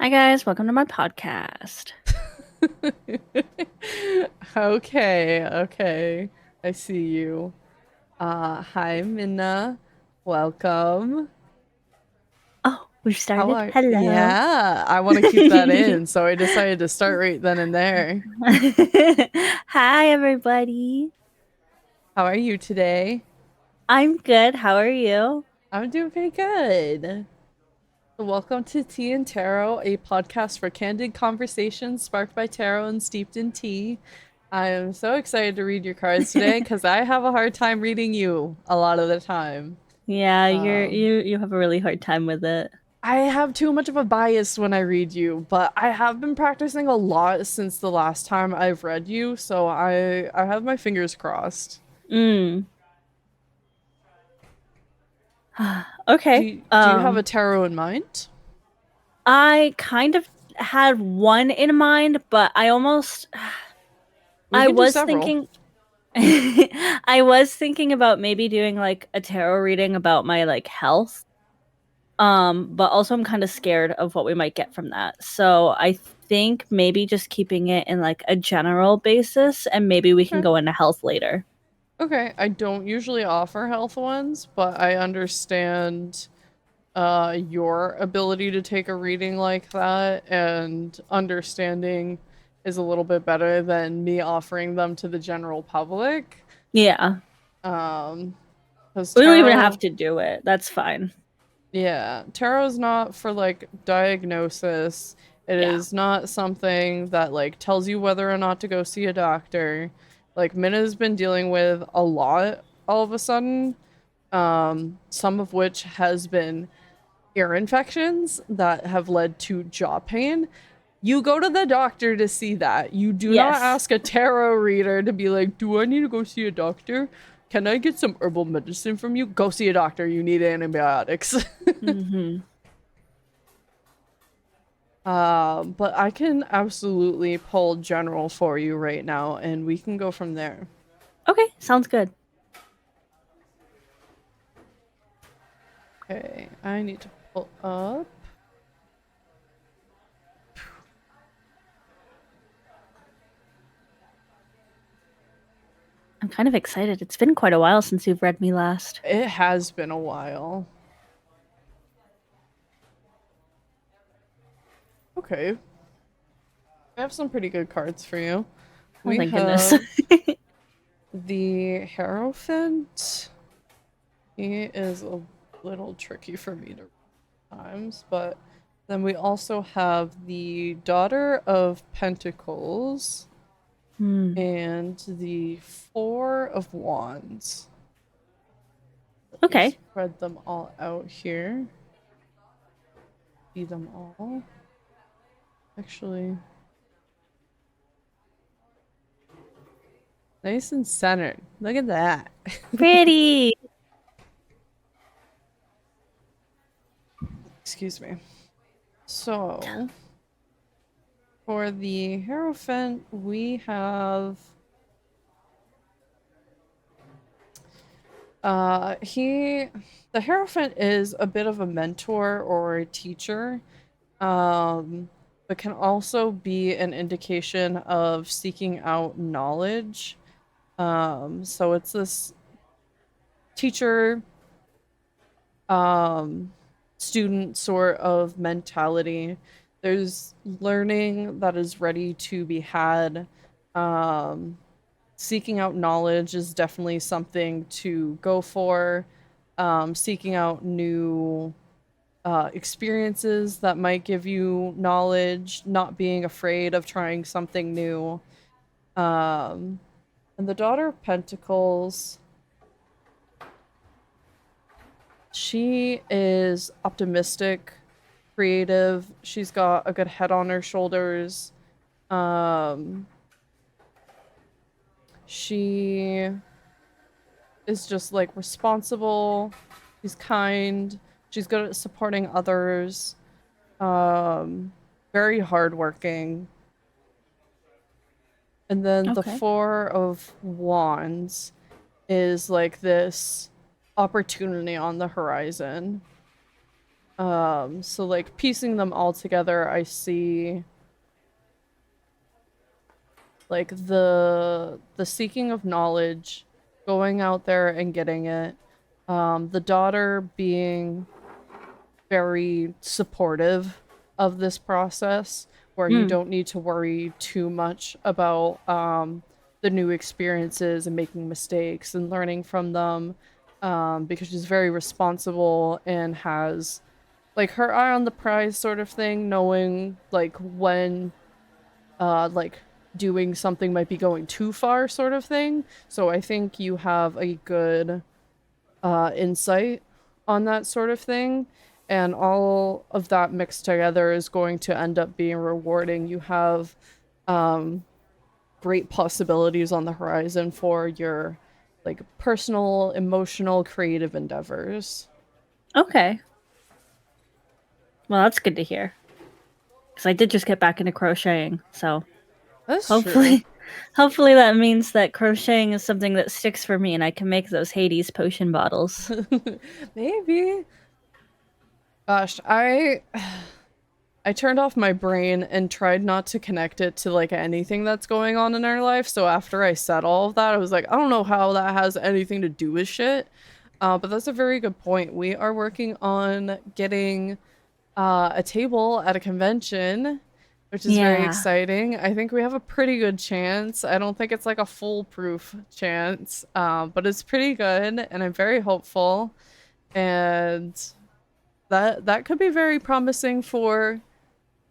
Hi guys, welcome to my podcast. Okay, okay. I see you. Hi Minna. Welcome. Oh, we've How started. are Hello. Yeah, I want to keep that in, so I decided to start right then and there. Hi everybody. How are you today? I'm good. How are you? I'm doing pretty good. So welcome to Tea and Tarot, a podcast for candid conversations sparked by tarot and steeped in tea. I am so excited to read your cards today because I have a hard time reading you a lot of the time. Yeah, you're Um, you have a really hard time with it. I have too much of a bias when I read you, but I have been practicing a lot since the last time I've read you, so I have my fingers crossed. Mm. Do Okay. you, do you have a tarot in mind? I kind of had one in mind, but We I can do was several. thinking I was thinking about maybe doing like a tarot reading about my like health. But also I'm kind of scared of what we might get from that. So I think maybe just keeping it in like a general basis and maybe we can Okay. go into health later. Okay, I don't usually offer health ones, but I understand your ability to take a reading like that, and understanding is a little bit better than me offering them to the general public. Yeah. Um, because We don't even have tarot, to do it. That's fine. yeah, tarot's not for like diagnosis. It Yeah. is not something that like tells you whether or not to go see a doctor. Like Minna's been dealing with a lot all of a sudden, some of which has been ear infections that have led to jaw pain. You go to the doctor to see that. You do not Yes. ask a tarot reader to be like, do I need to go see a doctor? Can I get some herbal medicine from you? Go see a doctor. You need antibiotics. Hmm. But I can absolutely pull general for you right now, and we can go from there. Okay, sounds good. Okay, I need to pull up. I'm kind of excited. It's been quite a while since you've read me last. It has been a while. Okay, I have some pretty good cards for you. Oh, We thank goodness. have the Hierophant. He is a little tricky for me to read times, but then we also have the Daughter of Pentacles Hmm. and the Four of Wands. Let me Okay. spread them all out here. See them all. Actually, nice and centered. Look at that. Pretty. Excuse me. So, for the Hierophant, we have he the Hierophant is a bit of a mentor or a teacher, but can also be an indication of seeking out knowledge. So it's this teacher, um, student sort of mentality. There's learning that is ready to be had. Um, Seeking out knowledge is definitely something to go for. Seeking out new experiences that might give you knowledge, not being afraid of trying something new. Um, and the Daughter of Pentacles, she is optimistic, creative. She's got a good head on her shoulders. Um, she is just like responsible. She's kind. She's good at supporting others. Um, Very hardworking. And then the Okay. Four of Wands is like this opportunity on the horizon. So like piecing them all together, I see like the seeking of knowledge, going out there and getting it. The daughter being very supportive of this process where you Mm, don't need to worry too much about the new experiences and making mistakes and learning from them, because she's very responsible and has like her eye on the prize sort of thing, knowing like when like doing something might be going too far sort of thing. So I think you have a good insight on that sort of thing. And all of that mixed together is going to end up being rewarding. You have um, great possibilities on the horizon for your like personal, emotional, creative endeavors. okay. Well, that's good to hear. Because I did just get back into crocheting, so That's true. hopefully, hopefully that means that crocheting is something that sticks for me, and I can make those Hades potion bottles. Maybe. Gosh, I turned off my brain and tried not to connect it to like anything that's going on in our life. So after I said all of that, I was like, I don't know how that has anything to do with shit. But that's a very good point. We are working on getting a table at a convention, which is very Yeah, exciting. I think we have a pretty good chance. I don't think it's like a foolproof chance, but it's pretty good, and I'm very hopeful. And that could be very promising for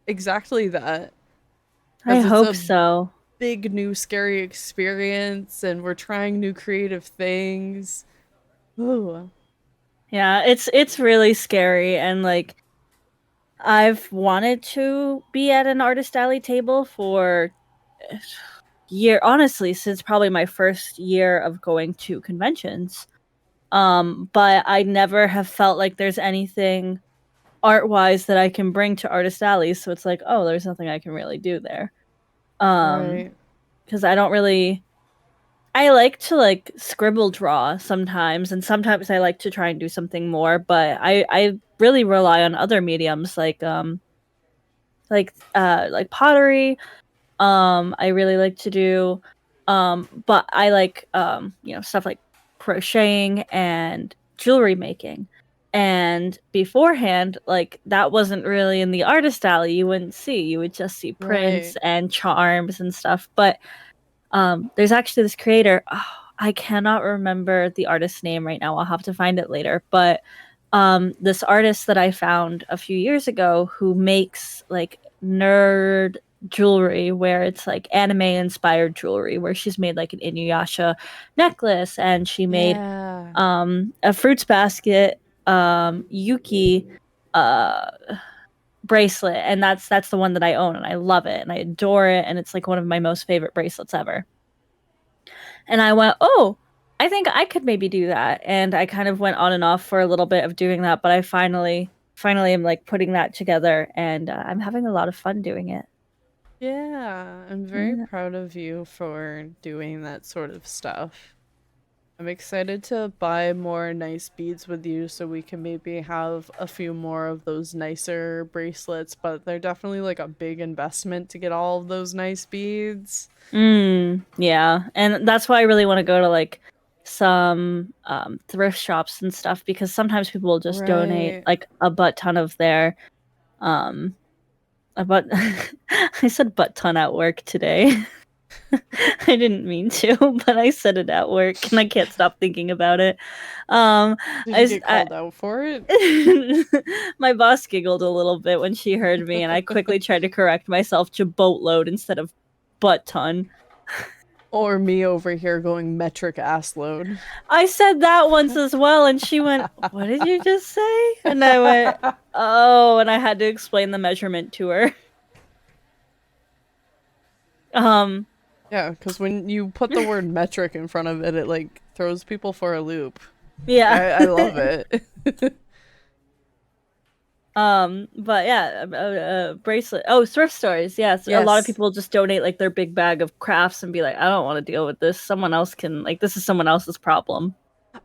exactly that, I because it's hope a so. big new scary experience and we're trying new creative things. Ooh. Yeah, it's really scary, and like I've wanted to be at an artist alley table for honestly, since probably my first year of going to conventions. But I never have felt like there's anything art wise that I can bring to artist alleys. So it's like, oh, there's nothing I can really do there. Right. Because I don't really. I like to like scribble draw sometimes, and sometimes I like to try and do something more. But I really rely on other mediums like pottery. I really like to do. But I like stuff like crocheting and jewelry making. And beforehand, like that wasn't really in the artist alley. You wouldn't see. You would just see prints Right. and charms and stuff. But there's actually this creator. Oh, I cannot remember the artist's name right now. I'll have to find it later. But this artist that I found a few years ago who makes like nerd jewelry where it's like anime inspired jewelry where she's made like an Inuyasha necklace and she made Yeah. a fruits basket Yuki uh bracelet, and that's the one that I own and I love it and I adore it, and it's like one of my most favorite bracelets ever. And I went, oh, I think I could maybe do that. And I kind of went on and off for a little bit of doing that, but I finally am like putting that together, and I'm having a lot of fun doing it. Yeah. I'm very Yeah. proud of you for doing that sort of stuff. I'm excited to buy more nice beads with you so we can maybe have a few more of those nicer bracelets, but they're definitely like a big investment to get all of those nice beads. Yeah. And that's why I really want to go to like some thrift shops and stuff because sometimes people will just donate Right. like a butt ton of their um a butt I said butt ton at work today. I didn't mean to, but I said it at work and I can't stop thinking about it. Um, Did you I, get I called out for it? my boss giggled a little bit when she heard me, and I quickly tried to correct myself to boatload instead of butt ton. Or me over here going metric ass load. I said that once as well, and she went, "What did you just say?" And I went, "Oh," and I had to explain the measurement to her. Um, Yeah, because when you put the word metric in front of it, it like throws people for a loop. yeah. I love it. But yeah, bracelet. Oh, thrift stores. Yes, a lot of Yes. people just donate like their big bag of crafts and be like, I don't want to deal with this. Someone else can, like, this is someone else's problem.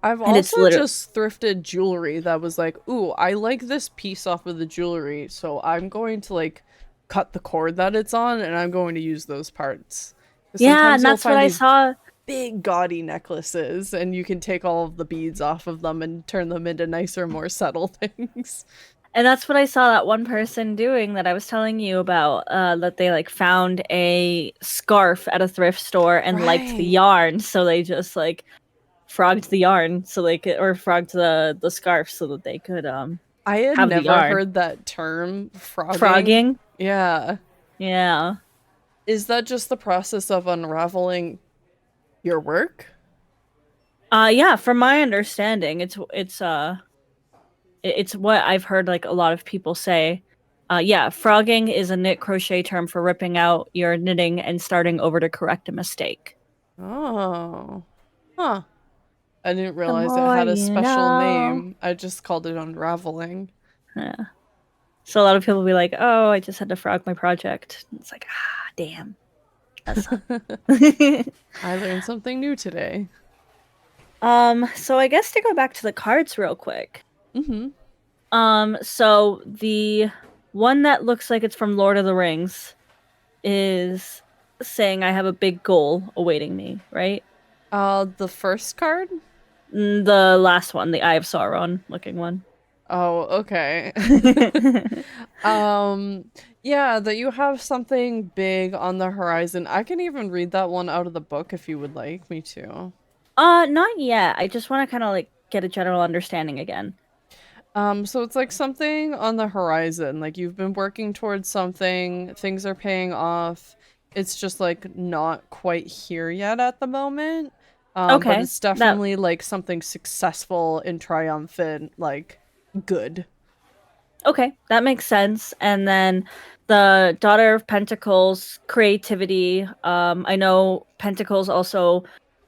I've And it's also literally, just thrifted jewelry that was like, ooh, I like this piece off of the jewelry, so I'm going to like cut the cord that it's on and I'm going to use those parts. 'Cause yeah, sometimes and you'll that's what find I these saw. big gaudy necklaces and you can take all of the beads off of them and turn them into nicer, more subtle things. And that's what I saw that one person doing that I was telling you about, that they like found a scarf at a thrift store and liked the Right. yarn, so they just like frogged the yarn so they could, or frogged the scarf so that they could I had have the never yarn. heard that term, frogging. Frogging? Yeah. Yeah. Is that just the process of unraveling your work? Yeah, from my understanding, it's what I've heard like a lot of people say. Yeah, frogging is a knit crochet term for ripping out your knitting and starting over to correct a mistake. Oh. Huh. I didn't The realize it more had a you special know. name. I just called it unraveling. Yeah. So a lot of people be like, "Oh, I just had to frog my project." It's like, ah, damn, that sucks. I learned something new today. So I guess to go back to the cards real quick. Mm-hmm. So the one that looks like it's from Lord of the Rings is saying I have a big goal awaiting me, right? The first card? The last one, the Eye of Sauron looking one. Oh, okay. Um, yeah, that you have something big on the horizon. I can even read that one out of the book if you would like me to. Not yet. I just want to kind of like get a general understanding again. So it's like something on the horizon. Like you've been working towards something, things are paying off. It's just like not quite here yet at the moment. But Okay, it's that definitely like something successful and triumphant, like good. okay, that makes sense. And then the Daughter of Pentacles, creativity. I know Pentacles also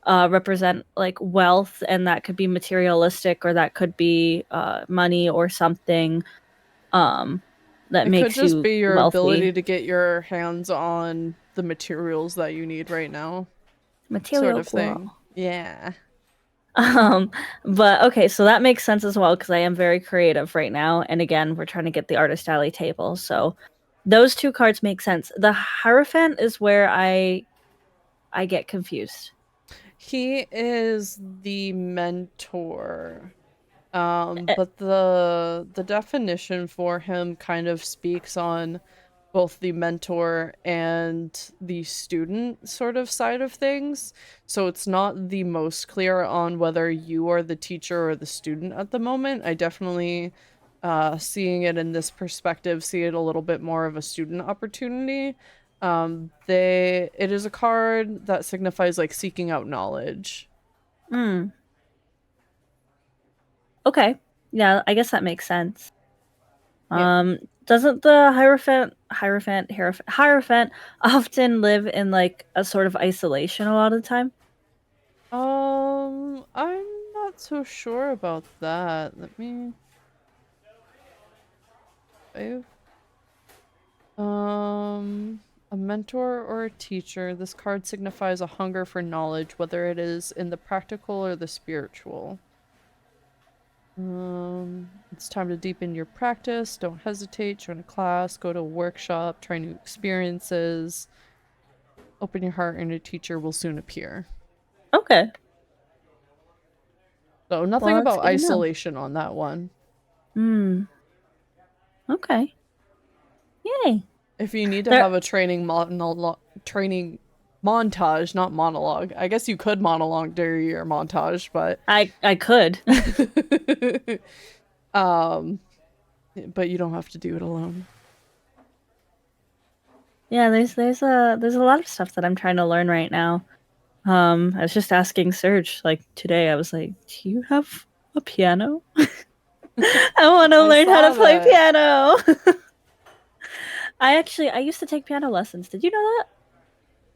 represent like wealth, and that could be materialistic, or that could be money or something um that It could makes just you be your ability wealthy. to get your hands on the materials that you need right now, sort Material of thing. girl. Yeah. Um, but okay, so that makes sense as well because I am very creative right now. And again, we're trying to get the artist alley table. So those two cards make sense. The Hierophant is where I get confused. He is the mentor. Eh, But the definition for him kind of speaks on both the mentor and the student sort of side of things. So it's not the most clear on whether you are the teacher or the student at the moment. I definitely seeing it in this perspective, see it a little bit more of a student opportunity. It is a card that signifies like seeking out knowledge. mm, okay. Yeah, I guess that makes sense. Yeah. Doesn't the Hierophant often live in like a sort of isolation a lot of the time? I'm not so sure about that. Let me. I a mentor or a teacher. This card signifies a hunger for knowledge, whether it is in the practical or the spiritual. It's time to deepen your practice. Don't hesitate. Join a class, go to a workshop, try new experiences. Open your heart, and a teacher will soon appear. Okay. So nothing Well, that's about good to know. isolation on that one. Hmm. Okay. Yay. If you need to There have a training montage, not monologue. I guess you could monologue during your montage, but I could. um but you don't have to do it alone. Yeah, there's a lot of stuff that I'm trying to learn right now. I was just asking Serge like today. I was like, "Do you have a piano? I want to I learn how to saw play that. piano." I used to take piano lessons. Did you know that?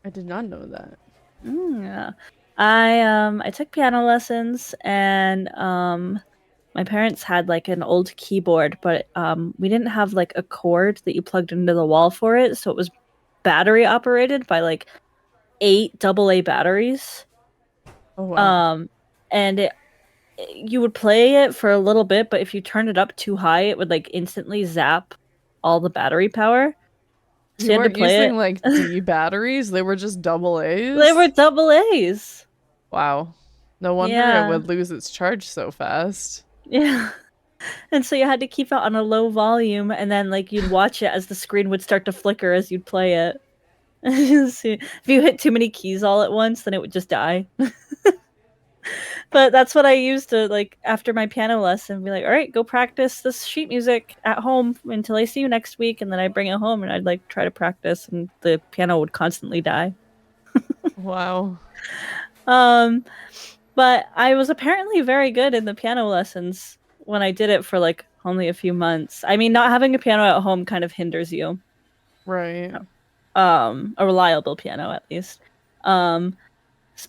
I did not know that. Yeah. I took piano lessons and my parents had like an old keyboard, but we didn't have like a cord that you plugged into the wall for it, so it was battery operated by like 8 AA batteries. Oh wow. Um and you would play it for a little bit, but if you turned it up too high, it would like instantly zap all the battery power. So You you had to weren't play using it. like D batteries, they were just double They were A's. double A's. Wow. No wonder it Yeah. would lose its charge so fast. Yeah. And so you had to keep it on a low volume and then like you'd watch it as the screen would start to flicker as you'd play it. See, if you hit too many keys all at once, then it would just die. But that's what I used to like after my piano lesson, be like, all right, go practice this sheet music at home until I see you next week. And then I'd bring it home and I'd like try to practice, and the piano would constantly die. Wow. Um, but I was apparently very good in the piano lessons when I did it for like only a few months. I mean, not having a piano at home kind of hinders you. Right. A reliable piano at least. Um,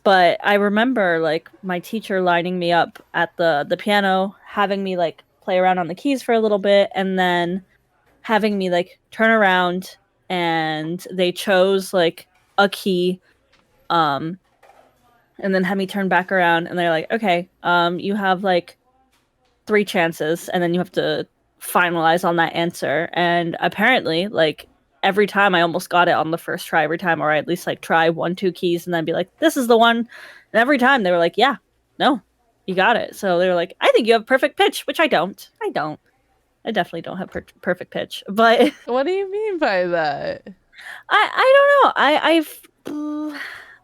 but I remember like my teacher lining me up at the piano, having me like play around on the keys for a little bit, and then having me like turn around, and they chose like a key, um, and then had me turn back around, and they're like, okay, you have like three chances, and then you have to finalize on that answer. And apparently, like every time I almost got it on the first try every time, or I at least like try one, two keys and then be like, this is the one. And every time they were like, yeah, no, you got it. So they were like, I think you have perfect pitch, which I don't. I don't. I definitely don't have perfect pitch, but What do you mean by that? I don't know.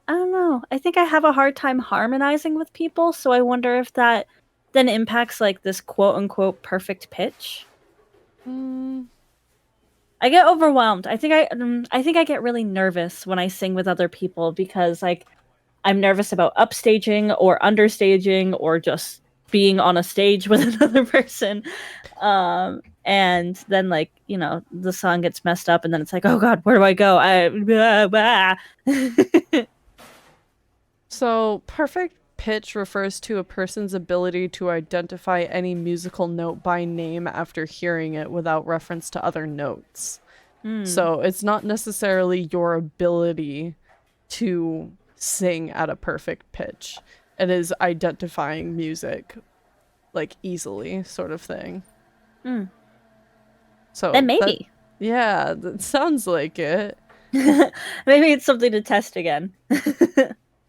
I don't know. I think I have a hard time harmonizing with people, so I wonder if that then impacts like this quote unquote perfect pitch. Hmm. I get overwhelmed. I think I get really nervous when I sing with other people because like I'm nervous about upstaging or understaging or just being on a stage with another person. And then like, you know, the song gets messed up and then it's like, "Oh god, where do I go?" I blah, blah. So, perfect pitch refers to a person's ability to identify any musical note by name after hearing it without reference to other notes. Hmm. So, it's not necessarily your ability to sing at a perfect pitch. It is identifying music like easily, sort of thing. Hmm. Then So, that, maybe. yeah, that sounds like it. Maybe it's something to test again.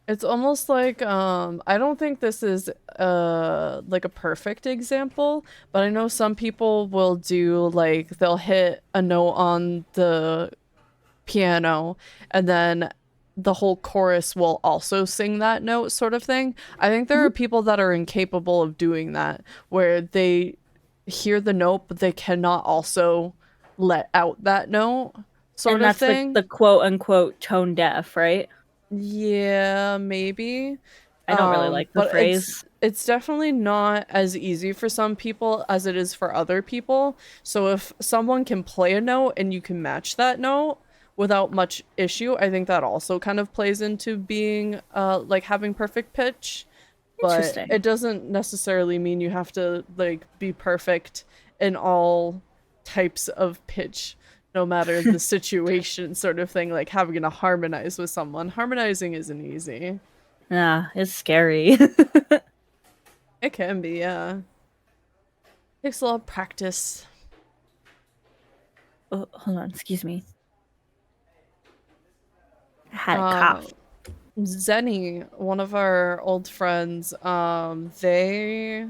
It's almost like I don't think this is like a perfect example, but I know some people will do like they'll hit a note on the piano and then the whole chorus will also sing that note sort of thing. I think there are Mhm. people that are incapable of doing that where they hear the note but they cannot also let out that note sort And of that's thing. the quote unquote tone deaf, right? Yeah, maybe. I don't really like the But phrase. it's definitely not as easy for some people as it is for other people. So if someone can play a note and you can match that note without much issue, I think that also kind of plays into being like having perfect pitch. But Interesting. it doesn't necessarily mean you have to like be perfect in all types of pitch no matter the situation sort of thing, like having to harmonize with someone. Harmonizing isn't easy. Yeah, it's scary. It can be, yeah. Takes a lot of practice. Oh, hold on, excuse me. I had a Uh, cough. Zenny, one of our old friends, they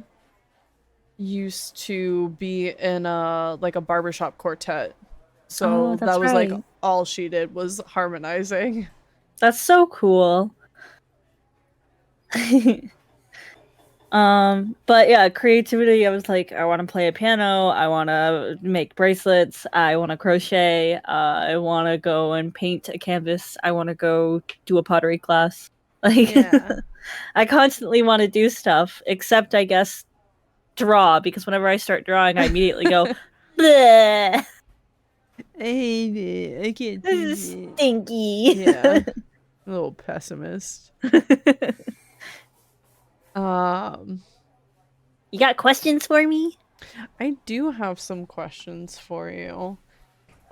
used to be in a like a barbershop quartet. Oh, So that that's was like right. all she did was harmonizing. That's so cool. But yeah, creativity, I was like, I want to play a piano, I want to make bracelets, I want to crochet, I want to go and paint a canvas, I want to go do a pottery class. Like, Yeah. I constantly want to do stuff, except I guess draw, because whenever I start drawing, I immediately go, bleh, I hate it. I can't this do is it. stinky. Yeah. A little pessimist. Um, You got questions for me? I do have some questions for you.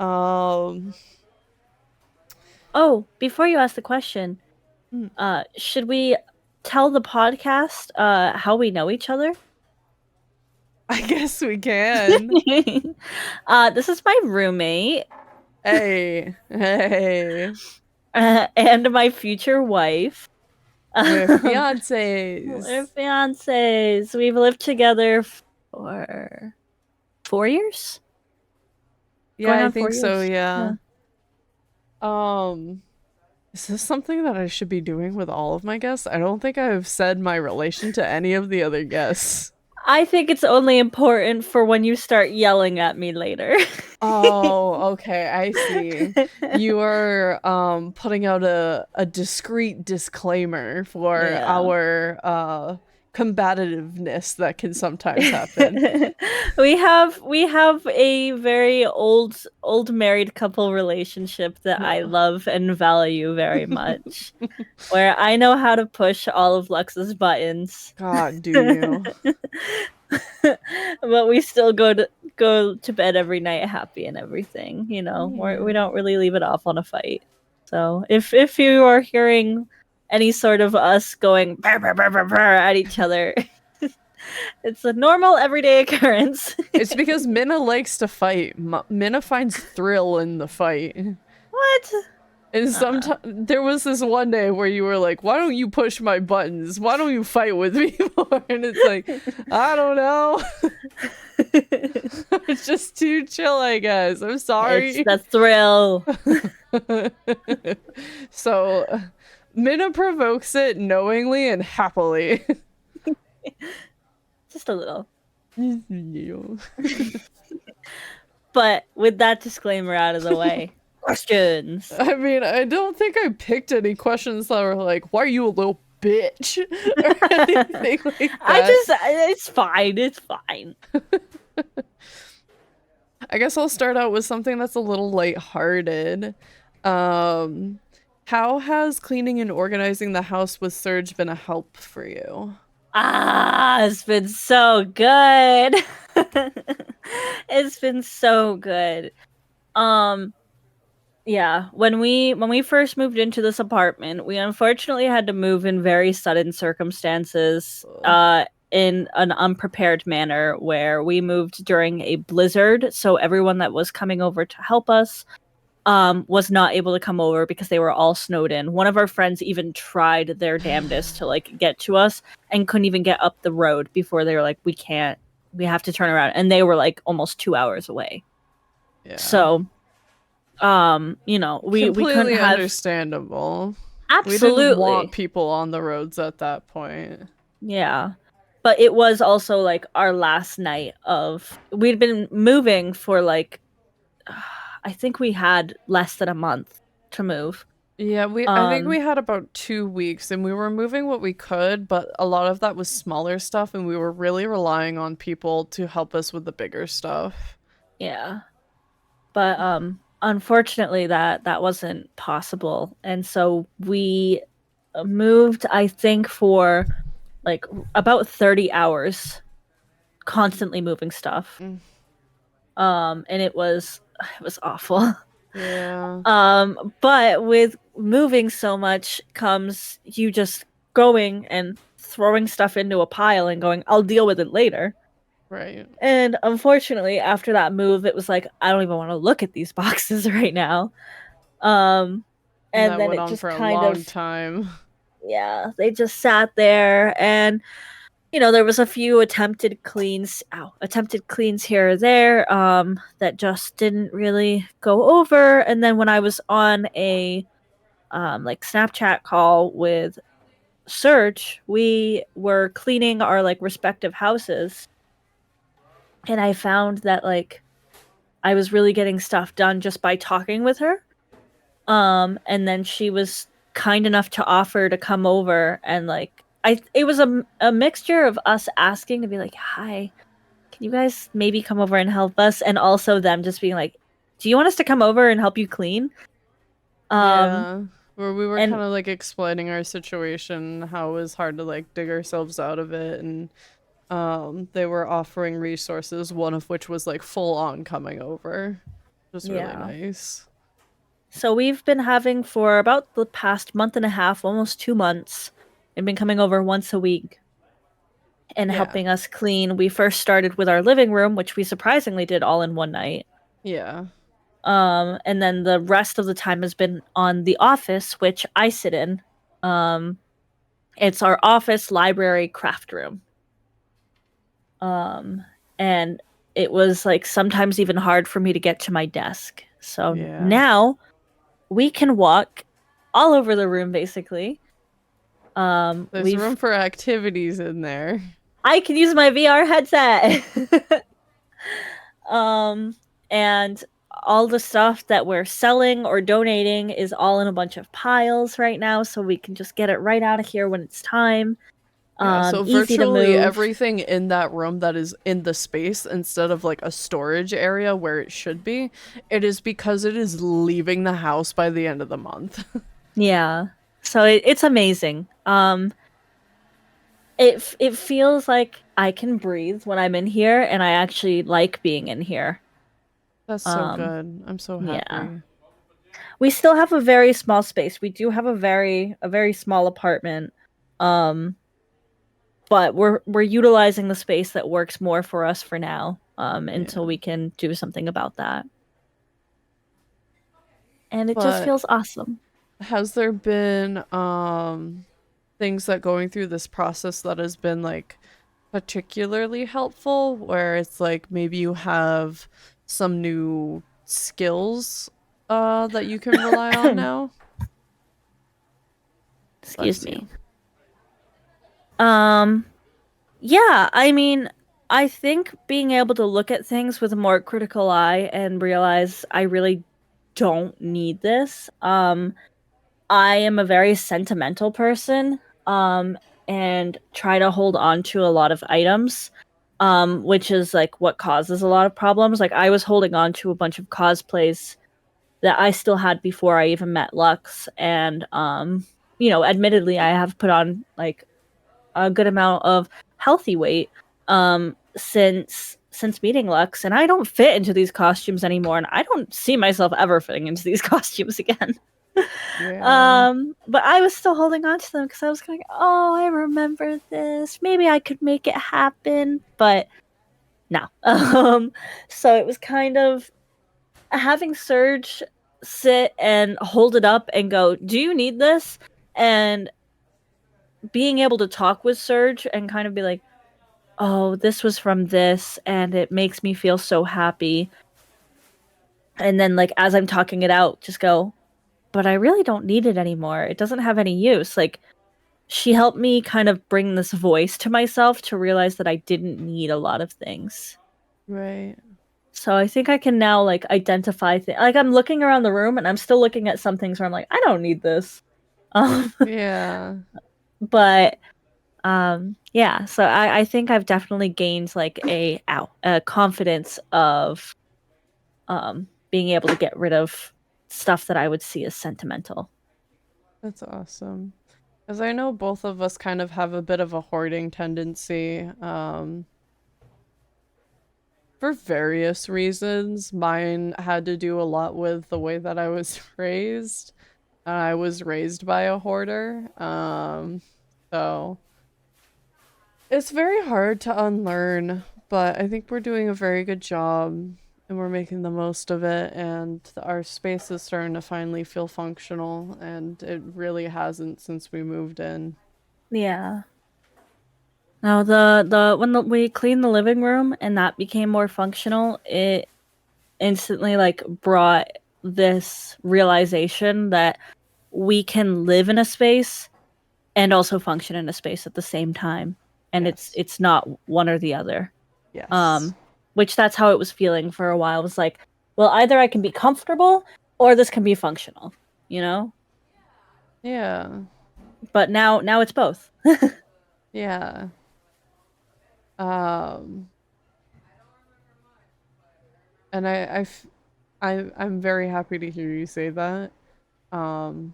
Um, Oh, before you ask the question, hmm, should we? tell the podcast how we know each other? I guess we can. This is my roommate Hey, hey. and my future wife. We're We're fiancés. fiancés. We've lived together for 4 years? Yeah, Going I on four think so, years. yeah. Yeah. Um, is this something that I should be doing with all of my guests? I don't think I've said my relation to any of the other guests. I think it's only important for when you start yelling at me later. Oh, okay, I see. You are putting out a discreet disclaimer for Yeah. our combativeness that can sometimes happen. We have a very old married couple relationship that I love and value very much. Where I know how to push all of Lux's buttons. God, do you? But we still go to bed every night happy and everything, you know. We Yeah. don't really leave it off on a fight. So if you are hearing any sort of us going brr, brr, brr, brr, brr at each other, it's a normal everyday occurrence. It's because Minna likes to fight. Minna finds thrill in the fight. What? And Uh, sometimes there was this one day where you were like, "Why don't you push my buttons? Why don't you fight with me more?" And it's like, I don't know. It's just too chill, I guess. I'm it's sorry. the thrill. So, Minna provokes it knowingly and happily. Just a little. I But with that disclaimer out of the way, questions. mean, I don't think I picked any questions that were like, "Why are you a little bitch?" or anything like that. It's fine. It's fine. I guess I'll start out with something that's a little lighthearted. Um, how has cleaning and organizing the house with Serge been a help for you? It's been so good. It's been so good. Um, yeah, when we first moved into this apartment, we unfortunately had to move in very sudden circumstances, Ugh. in an unprepared manner where we moved during a blizzard, so everyone that was coming over to help us was not able to come over because they were all snowed in. One of our friends even tried their damnedest to like get to us and couldn't even get up the road before they were like, we can't, we have to turn around. And they were like almost 2 hours away. Yeah. So we couldn't Completely have. understandable. We didn't want Absolutely. people on the roads at that point. Yeah. But it was also like our last night of, we'd been moving for like I think we had less than a month to move. Yeah, I think we Um had about 2 weeks and we were moving what we could, but a lot of that was smaller stuff and we were really relying on people to help us with the bigger stuff. yeah. But unfortunately that wasn't possible. And so we moved, I think, for like about 30 hours constantly moving stuff. Mm. And it was awful. Yeah. But with moving so much comes you just going and throwing stuff into a pile and going, I'll deal with it later. Right. And unfortunately, after that move, it was like, I don't even want to look at these boxes right now. Um, And and that then went it on just for a kind long of, time. yeah, they just sat there. And there was a few attempted cleans here or there, that just didn't really go over. And then when I was on a like Snapchat call with Serge, we were cleaning our like respective houses, and I found that like I was really getting stuff done just by talking with her. And then she was kind enough to offer to come over, and like it was a mixture of us asking to be like, "Hi, can you guys maybe come over and help us?" and also them just being like, "Do you want us to come over and help you clean?" Um Yeah. Where we were kind and of like explaining our situation, how it was hard to like dig ourselves out of it, and they were offering resources, one of which was like full on coming over. It was really yeah. nice. So we've been having for about the past month and a half, almost 2 months, and been coming over once a week and Yeah. helping us clean. We first started with our living room, which we surprisingly did all in one night. Yeah. And then the rest of the time has been on the office, which I sit in. Um, it's our office, library, craft room. Um, and it was like sometimes even hard for me to get to my desk. So Yeah. now we can walk all over the room basically. There's room We've for activities in there. I can use my VR headset. um and all the stuff that we're selling or donating is all in a bunch of piles right now, so we can just get it right out of here when it's time. Yeah, so Easy to virtually move. everything in that room that is in the space instead of like a storage area where it should be, it is because it is leaving the house by the end of the month. Yeah. So it's amazing. It feels like I can breathe when I'm in here, and I actually like being in here. That's so Um, good. I'm so yeah. happy. We still have a very small space. We do have a very small apartment. Um, but we're utilizing the space that works more for us for now. Until Yeah. we can do something about that. And it just But feels awesome. has there been things that going through this process that has been like particularly helpful where it's like maybe you have some new skills that you can rely on now? Excuse Bless me. you. Um, yeah, I mean, I think being able to look at things with a more critical eye and realize I really don't need this. I am a very sentimental person, and try to hold on to a lot of items, which is like what causes a lot of problems. Like I was holding on to a bunch of cosplays that I still had before I even met Lux, and admittedly, I have put on like a good amount of healthy weight since meeting Lux, and I don't fit into these costumes anymore, and I don't see myself ever fitting into these costumes again. Yeah. But I was still holding on to them because I was going, oh, I remember this. Maybe I could make it happen, but no. So it was kind of having Surge sit and hold it up and go, do you need this? And being able to talk with Surge and kind of be like, oh, this was from this, and it makes me feel so happy. And then, like, as I'm talking it out, just go, but I really don't need it anymore. It doesn't have any use. Like, she helped me kind of bring this voice to myself to realize that I didn't need a lot of things. Right. So I think I can now like identify things. Like I'm looking around the room and I'm still looking at some things where I'm like, I don't need this. Um, Yeah. but yeah, so I think I've definitely gained like a confidence of being able to get rid of stuff that I would see as sentimental. That's awesome. Because I know both of us kind of have a bit of a hoarding tendency. For various reasons. Mine had to do a lot with the way that I was raised. I was raised by a hoarder. So it's very hard to unlearn, but I think we're doing a very good job and we're making the most of it, and our space is starting to finally feel functional, and it really hasn't since we moved in. Yeah. Now the when we cleaned the living room and that became more functional, it instantly like brought this realization that we can live in a space and also function in a space at the same time, and it's Yes. it's not one or the other. Yes. um which that's how it was feeling for a while. It was like, well, either I can be comfortable or this can be functional, you know Yeah. but now it's both. Yeah. Um, and I'm very happy to hear you say that. Um,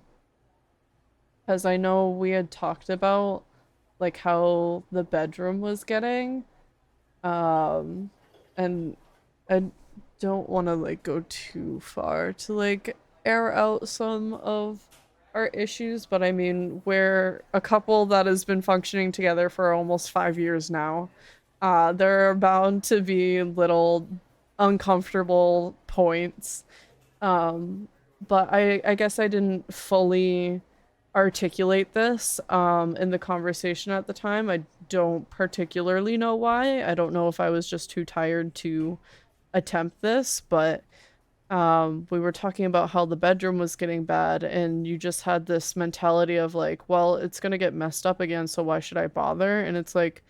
because I know we had talked about like how the bedroom was getting. Um, and I don't want to like go too far to like air out some of our issues, but I mean, we're a couple that has been functioning together for almost 5 years now. There are bound to be little uncomfortable points. Um, but I guess I didn't fully articulate this in the conversation at the time. I don't particularly know why. I don't know if I was just too tired to attempt this, but we were talking about how the bedroom was getting bad, and you just had this mentality of like, well, it's gonna get messed up again, so why should I bother? And it's like,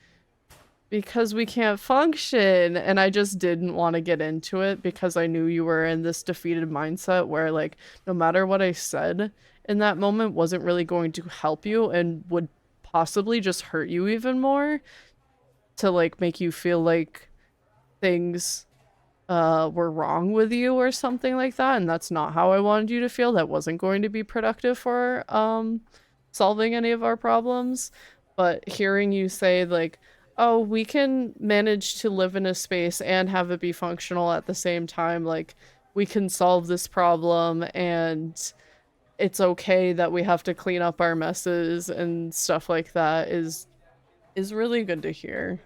because we can't function. And I just didn't want to get into it because I knew you were in this defeated mindset where, like, no matter what I said in that moment wasn't really going to help you and would possibly just hurt you even more to like make you feel like things were wrong with you or something like that, and that's not how I wanted you to feel. That wasn't going to be productive for solving any of our problems. But hearing you say like, oh, we can manage to live in a space and have it be functional at the same time, like we can solve this problem, and it's okay that we have to clean up our messes and stuff like that is really good to hear.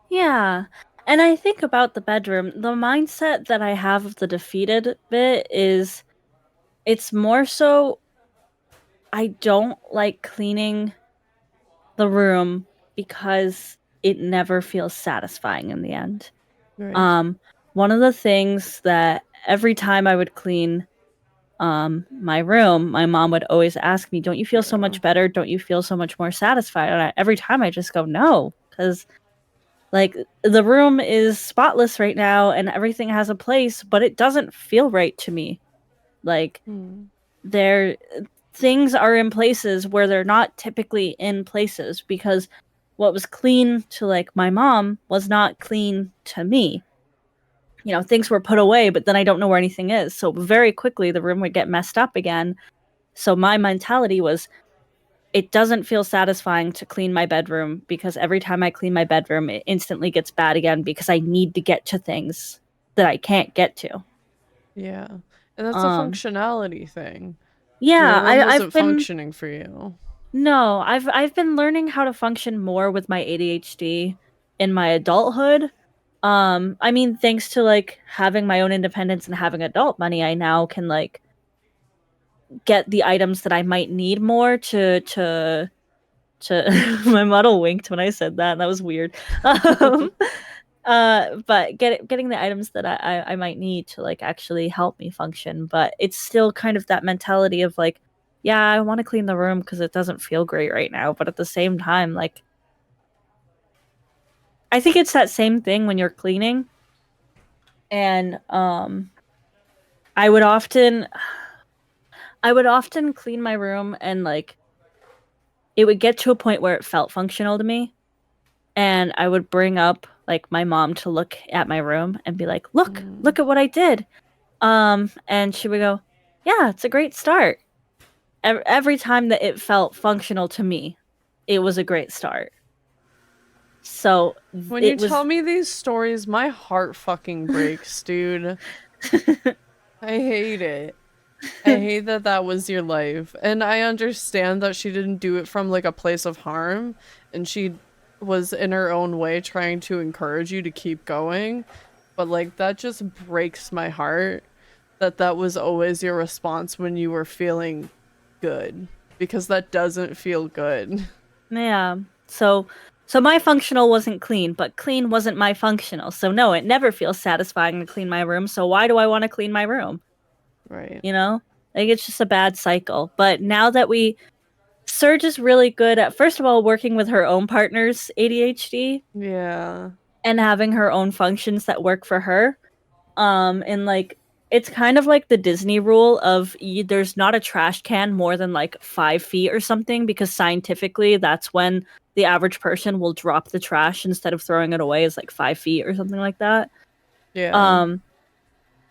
Yeah. And I think about the bedroom, the mindset that I have of the defeated bit is it's more so I don't like cleaning the room because it never feels satisfying in the end. Right. Um, One of the things that every time I would clean my room, my mom would always ask me, "Don't you feel so Yeah. much better? Don't you feel so much more satisfied?" And every time I just go, "No," because like the room is spotless right now and everything has a place, but it doesn't feel right to me. Like Hmm. there things are in places where they're not typically in places because what was clean to like my mom was not clean to me. You know, things were put away, but then I don't know where anything is. So very quickly the room would get messed up again. So my mentality was it doesn't feel satisfying to clean my bedroom because every time I clean my bedroom, it instantly gets bad again because I need to get to things that I can't get to. Yeah. And that's a Um, functionality thing. Your yeah, room I've wasn't been functioning for you. no, I've been learning how to function more with my ADHD in my adulthood. I mean, thanks to like having my own independence and having adult money, I now can like get the items that I might need more to my model winked when I said that. That was weird. Um, but getting the items that I might need to like actually help me function. But it's still kind of that mentality of like, yeah, I want to clean the room because it doesn't feel great right now. But at the same time, like, I think it's that same thing when you're cleaning. And I would often, I would often clean my room and like it would get to a point where it felt functional to me and I would bring up like my mom to look at my room and be like, "Look, Mm. look at what I did." And she would go, "Yeah, it's a great start." Every time that it felt functional to me, it was a great start. So When you it tell was me these stories, my heart fucking breaks, dude. I hate it. I hate that that was your life. And I understand that she didn't do it from like a place of harm and she was in her own way trying to encourage you to keep going. But like that just breaks my heart that that was always your response when you were feeling good because that doesn't feel good. yeah. So so my functional wasn't clean, but clean wasn't my functional. So no, it never feels satisfying to clean my room. So why do I want to clean my room? Right. You know? Like it's just a bad cycle. But now that we Serge is really good at first of all working with her own partner's ADHD Yeah. and having her own functions that work for her. And like it's kind of like the Disney rule of there's not a trash can more than like 5 feet or something because scientifically that's when the average person will drop the trash instead of throwing it away is like 5 feet or something like that. Yeah. Um,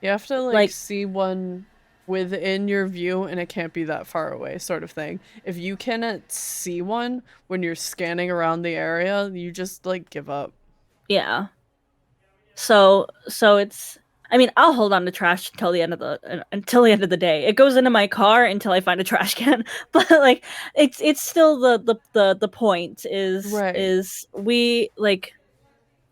You have to like like see one within your view and it can't be that far away, sort of thing. If you cannot see one when you're scanning around the area, you just like give up. yeah. So it's I mean, I'll hold on to trash until the end of the day. It goes into my car until I find a trash can. But like it's still the point Right. is we like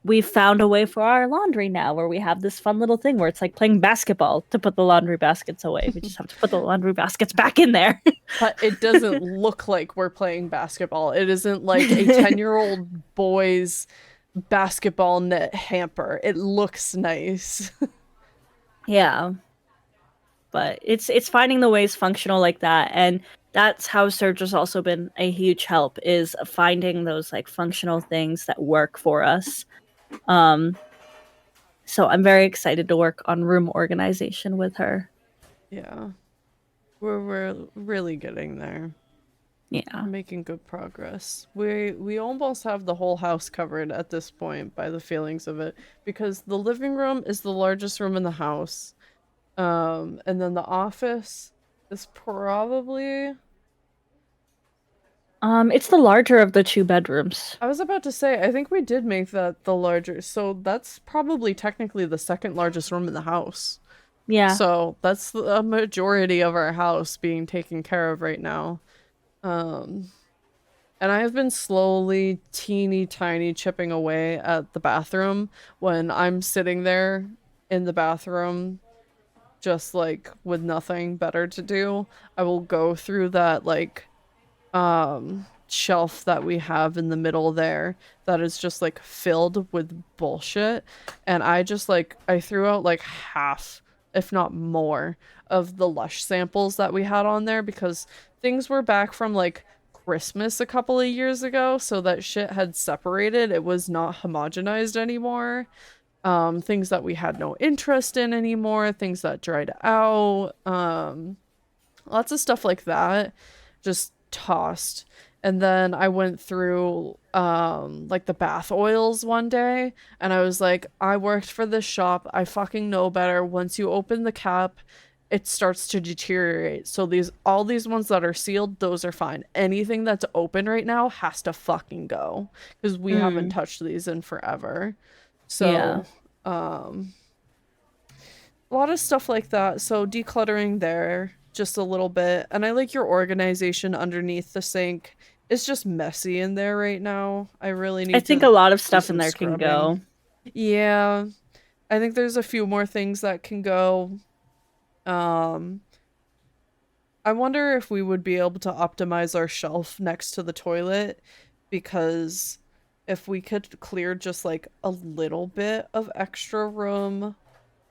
we found a way for our laundry now where we have this fun little thing where it's like playing basketball to put the laundry baskets away. We just have to put the laundry baskets back in there. But it doesn't look like we're playing basketball. It isn't like a 10-year-old boy's basketball net hamper. It looks nice. Yeah, but it's finding the ways functional like that, and that's how Surge has also been a huge help is finding those like functional things that work for us. Um, so I'm very excited to work on room organization with her. Yeah. We're really getting there. Yeah. Making good progress. We almost have the whole house covered at this point by the feelings of it because the living room is the largest room in the house. And then the office is probably It's the larger of the two bedrooms. I was about to say I think we did make that the larger. So that's probably technically the second largest room in the house. Yeah. So that's the majority of our house being taken care of right now. Um And I have been slowly, teeny tiny chipping away at the bathroom when I'm sitting there in the bathroom, just like with nothing better to do. I will go through that, like, shelf that we have in the middle there that is just like filled with bullshit. And I just like, I threw out like half, if not more, of the Lush samples that we had on there because things were back from like Christmas a couple of years ago, so that shit had separated. It was not homogenized anymore. Things that we had no interest in anymore, things that dried out, lots of stuff like that just tossed. And then I went through like the bath oils one day and I was like, I worked for this shop. I fucking know better. Once you open the cap, it starts to deteriorate. So these all these ones that are sealed, those are fine. Anything that's open right now has to fucking go because we haven't Mm, touched these in forever. yeah. So, um a lot of stuff like that. So decluttering there just a little bit. And I like your organization underneath the sink. It's just messy in there right now. I really I need think a to lot of do stuff in some there can scrubbing. go. Yeah, I think there's a few more things that can go. Um, I wonder if we would be able to optimize our shelf next to the toilet because if we could clear just like a little bit of extra room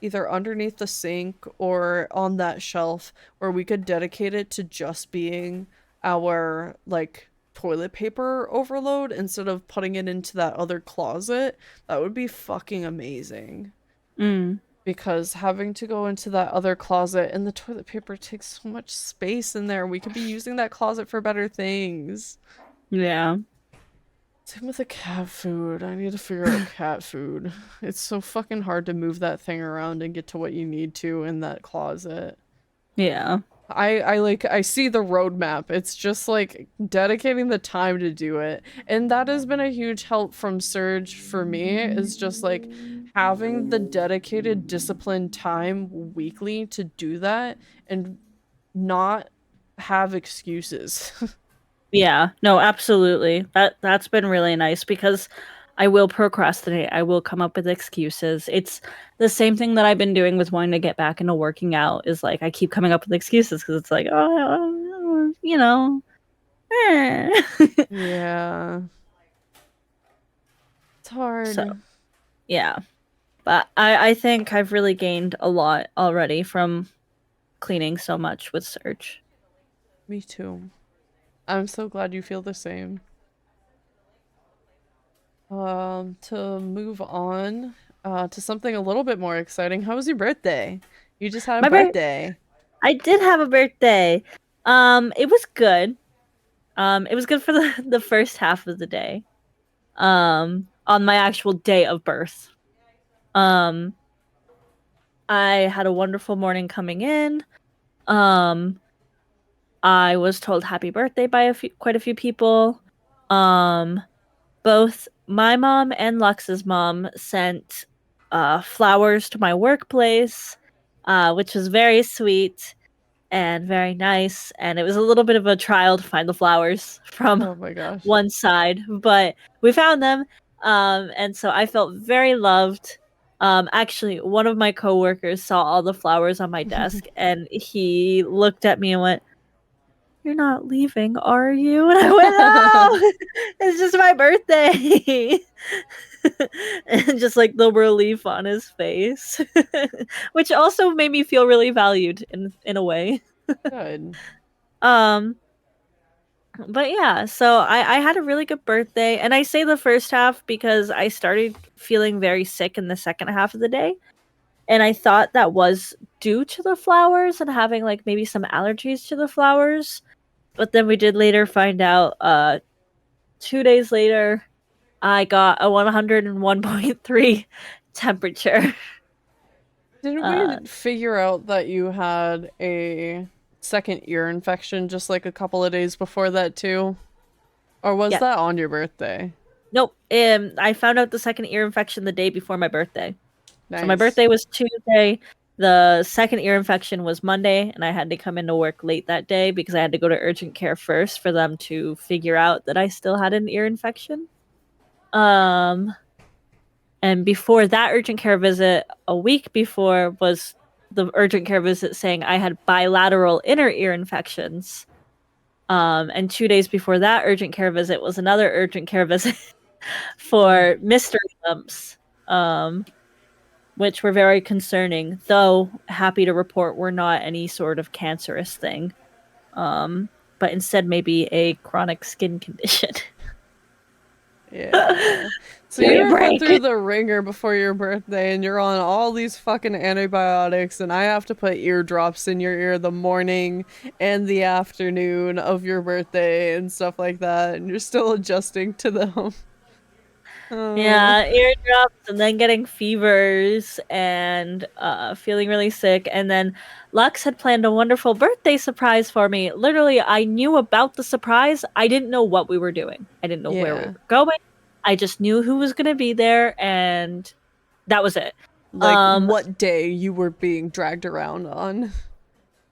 either underneath the sink or on that shelf where we could dedicate it to just being our like toilet paper overload instead of putting it into that other closet, that would be fucking amazing. Mm, Because having to go into that other closet and the toilet paper takes so much space in there. We could be using that closet for better things. yeah. Same with the cat food. I need to figure out cat food. It's so fucking hard to move that thing around and get to what you need to in that closet. Yeah. I like I see the roadmap. It's just like dedicating the time to do it. And that has been a huge help from Surge for me is just like having the dedicated disciplined time weekly to do that and not have excuses. Yeah, no, absolutely. That's been really nice because I will procrastinate. I will come up with excuses. It's the same thing that I've been doing with wanting to get back into working out is like I keep coming up with excuses because it's like, oh, eh. Yeah. It's So, hard. yeah. But I think I've really gained a lot already from cleaning so much with Surge. Me too. I'm so glad you feel the same. To move on, to something a little bit more exciting. How was your birthday? You just had a My bir- birthday. I did have a birthday. It was good. It was good for the first half of the day. On my actual day of birth. Um, I had a wonderful morning coming in. Um, I was told happy birthday by quite a few people. Um, both my mom and Lux's mom sent flowers to my workplace, which was very sweet and very nice. And it was a little bit of a trial to find the flowers from Oh my gosh. one side, but we found them. And so I felt very loved. Actually, one of my coworkers saw all the flowers on my desk and he looked at me and went, "You're not leaving, are you?" And I went, "No, it's just my birthday." And just like the relief on his face, which also made me feel really valued in a way. Good. Um, but yeah, so I had a really good birthday, and I say the first half because I started feeling very sick in the second half of the day, and I thought that was due to the flowers and having like maybe some allergies to the flowers. But then we did later find out 2 days later I got a 101.3 temperature. Didn't Uh, we figure out that you had a second ear infection just like a couple of days before that too? Or was yeah. that on your birthday? Nope. I found out the second ear infection the day before my birthday. So my Nice. birthday was Tuesday. The second ear infection was Monday, and I had to come into work late that day because I had to go to urgent care first for them to figure out that I still had an ear infection. Um, and before that urgent care visit, a week before was the urgent care visit saying I had bilateral inner ear infections. And 2 days before that urgent care visit was another urgent care visit for mystery lumps, which were very concerning, though happy to report were not any sort of cancerous thing, but instead maybe a chronic skin condition. Yeah. So Give me you a were put break. through the ringer before your birthday and you're on all these fucking antibiotics and I have to put eardrops in your ear the morning and the afternoon of your birthday and stuff like that and you're still adjusting to them. Oh, Yeah, eardrops and then getting fevers and feeling really sick. And then Lux had planned a wonderful birthday surprise for me. Literally, I knew about the surprise. I didn't know what we were doing. I didn't know where we yeah. were going. I just knew who was going to be there, and that was it. Like Um, what day you were being dragged around on.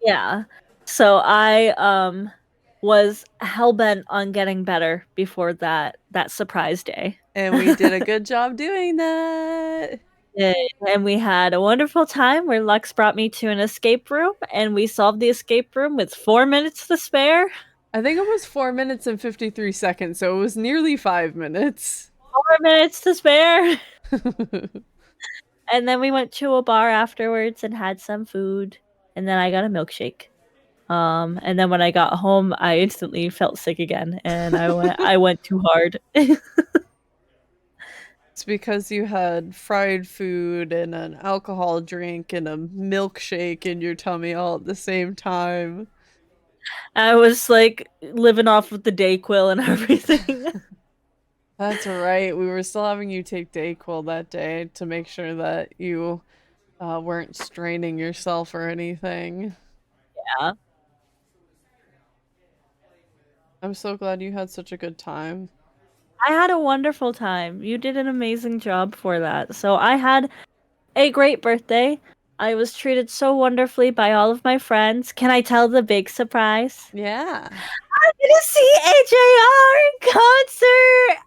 yeah. So I was hell bent on getting better before that surprise day. And we did a good job doing that. Yeah, and we had a wonderful time where Lux brought me to an escape room and we solved the escape room with 4 minutes to spare. I think it was 4 minutes and 53 seconds, so it was nearly 5 minutes. 4 minutes to spare. And then we went to a bar afterwards and had some food. And then I got a milkshake. And then when I got home, I instantly felt sick again and I went too hard. It's because you had fried food and an alcohol drink and a milkshake in your tummy all at the same time. I was like living off of the Dayquil and everything. That's right. We were still having you take Dayquil that day to make sure that you weren't straining yourself or anything. Yeah. I'm so glad you had such a good time. I had a wonderful time. You did an amazing job for that. So I had a great birthday. I was treated so wonderfully by all of my friends. Can I tell the big surprise? Yeah. I'm gonna see AJR in concert.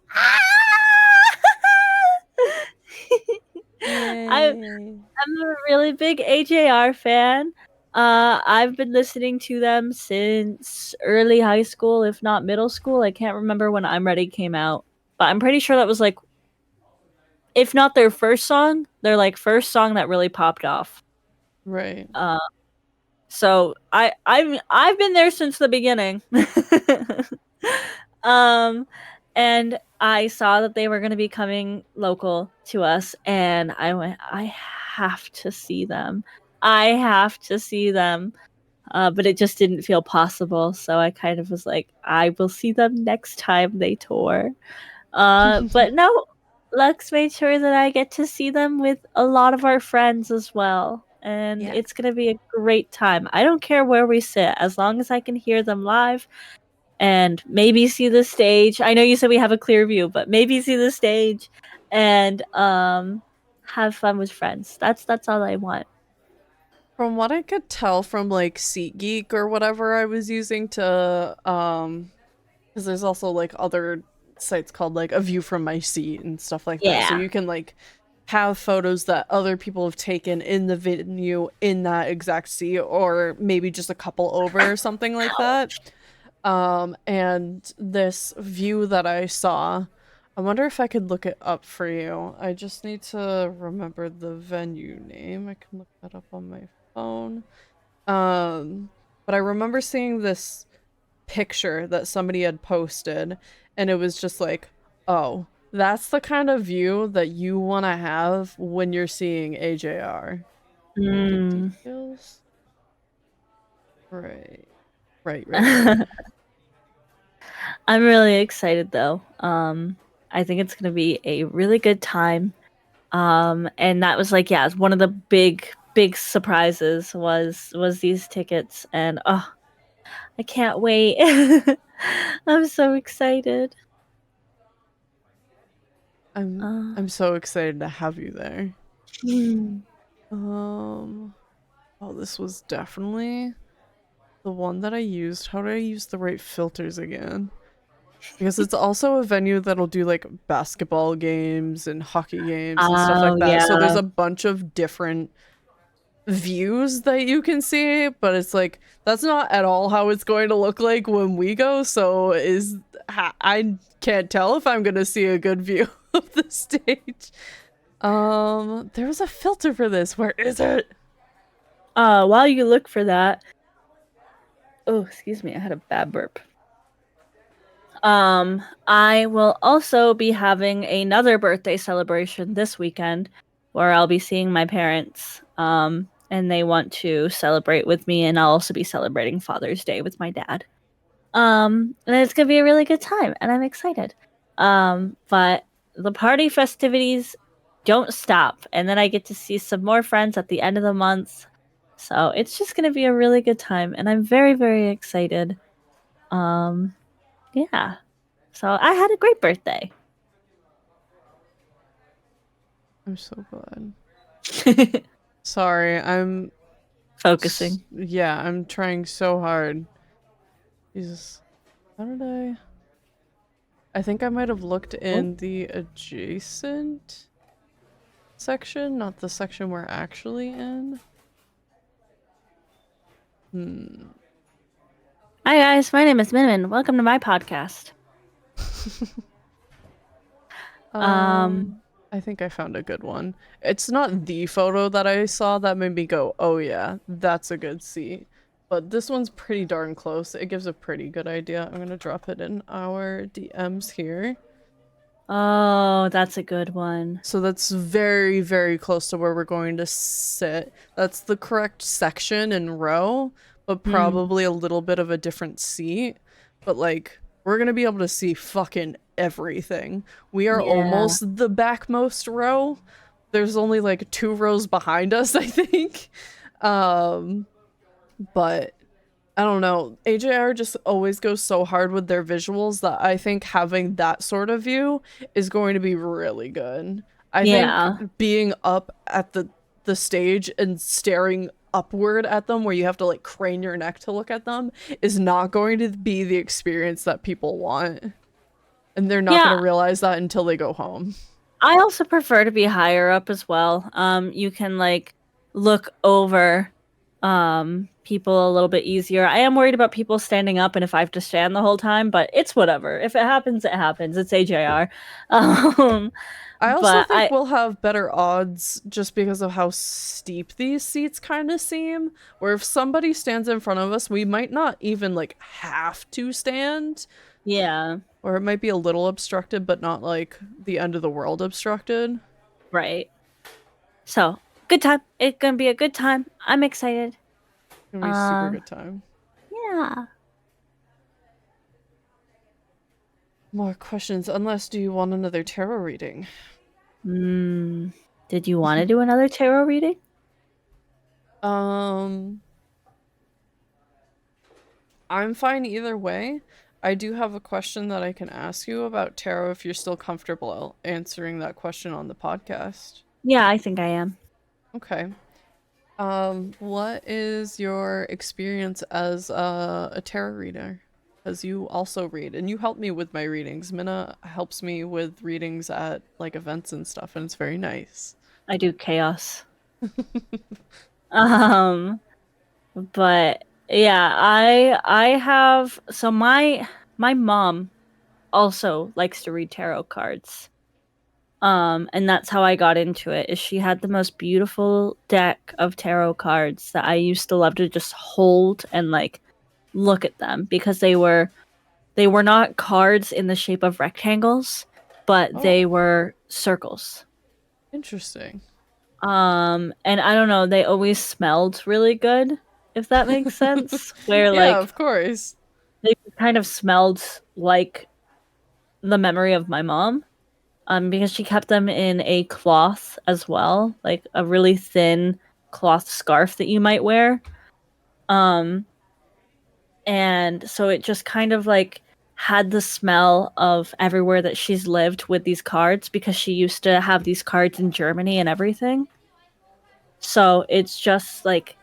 I'm Yay. I'm a really big AJR fan. I've been listening to them since early high school, if not middle school. I can't remember when I'm Ready came out, but I'm pretty sure that was like, if not their first song, their like first song that really popped off. Right. Uh, so I've been there since the beginning. um, and I saw that they were going to be coming local to us, and I went, I have to see them. I have to see them. But it just didn't feel possible. So I kind of was like, I will see them next time they tour. But no, Lux made sure that I get to see them with a lot of our friends as well. And Yeah. it's going to be a great time. I don't care where we sit, as long as I can hear them live and maybe see the stage. I know you said we have a clear view, but maybe see the stage. And have fun with friends. That's all I want. From what I could tell from like SeatGeek or whatever I was using to because there's also like other sites called like a view from my seat and stuff like that. So Yeah. you can like have photos that other people have taken in the venue in that exact seat or maybe just a couple over or something like that. And this view that I saw, I wonder if I could look it up for you. I just need to remember the venue name. I can look that up on my phone. Um, but I remember seeing this picture that somebody had posted, and it was just like, oh, that's the kind of view that you want to have when you're seeing AJR. Ticket Mm. details. Right. Right. I'm really excited though. I think it's gonna be a really good time. And that was like, yeah, one of the big surprises was these tickets, and oh, I can't wait. I'm so excited. Uh, I'm so excited to have you there. mm. Um, oh, this was definitely the one that I used. How do I use the right filters again? Because it's also a venue that'll do like basketball games and hockey games and stuff Oh like that. So there's yeah, a bunch of different views that you can see, but it's like that's not at all how it's going to look like when we go. So I can't tell if I'm going to see a good view of the stage. There was a filter for this. Where is it? while you look for that, oh, excuse me, I had a bad burp. I will also be having another birthday celebration this weekend where I'll be seeing my parents. And they want to celebrate with me, and I'll also be celebrating Father's Day with my dad. And it's gonna be a really good time, and I'm excited. But the party festivities don't stop, and then I get to see some more friends at the end of the month. So it's just gonna be a really good time, and I'm very, very excited. Um, yeah. So I had a great birthday. I'm so glad. Sorry, Focusing. yeah, I'm trying so hard. Jesus. How did I think I might have looked Oh. in the adjacent section, not the section we're actually in. Hmm. Hi guys, my name is Minnamin. Welcome to my podcast. Um, I think I found a good one. It's not the photo that I saw that made me go, oh yeah, that's a good seat. But this one's pretty darn close. It gives a pretty good idea. I'm gonna drop it in our DMs here. oh, that's a good one. So that's very, very close to where we're going to sit. That's the correct section and row, but Hmm. probably a little bit of a different seat. But like, we're gonna be able to see fucking everything. We are Yeah. almost the backmost row. There's only like 2 rows behind us, I think. Um, but I don't know. AJR just always goes so hard with their visuals that I think having that sort of view is going to be really good. I think Yeah. being up at the stage and staring upward at them where you have to like crane your neck to look at them is not going to be the experience that people want. And they're not going Yeah. to realize that until they go home. I also prefer to be higher up as well. You can like look over people a little bit easier. I am worried about people standing up and if I have to stand the whole time, but it's whatever. If it happens, it happens. It's AJR. Um I also but think we'll have better odds just because of how steep these seats kind of seem. Where if somebody stands in front of us, we might not even like have to stand, yeah, or it might be a little obstructed, but not like the end of the world obstructed. right. So, good time. It's going to be a good time. I'm excited. It's gonna be a super Um good time. yeah. More questions, unless do you want another tarot reading? Mm, did you want to do another tarot reading? Um, I'm fine either way. I do have a question that I can ask you about tarot if you're still comfortable answering that question on the podcast. Yeah, I think I am. Okay. What is your experience as a tarot reader? Because you also read, and you help me with my readings. Minna helps me with readings at like events and stuff, and it's very nice. I do chaos. Um, but yeah, I have so my mom also likes to read tarot cards. And that's how I got into it. Is she had the most beautiful deck of tarot cards that I used to love to just hold and like look at them because they were not cards in the shape of rectangles, but they Oh, were circles. interesting. And I don't know, they always smelled really good, if that makes sense. Where Yeah, like of course. they kind of smelled like the memory of my mom. Because she kept them in a cloth as well, like a really thin cloth scarf that you might wear. Um, and so it just kind of like had the smell of everywhere that she's lived with these cards because she used to have these cards in Germany and everything. So it's just like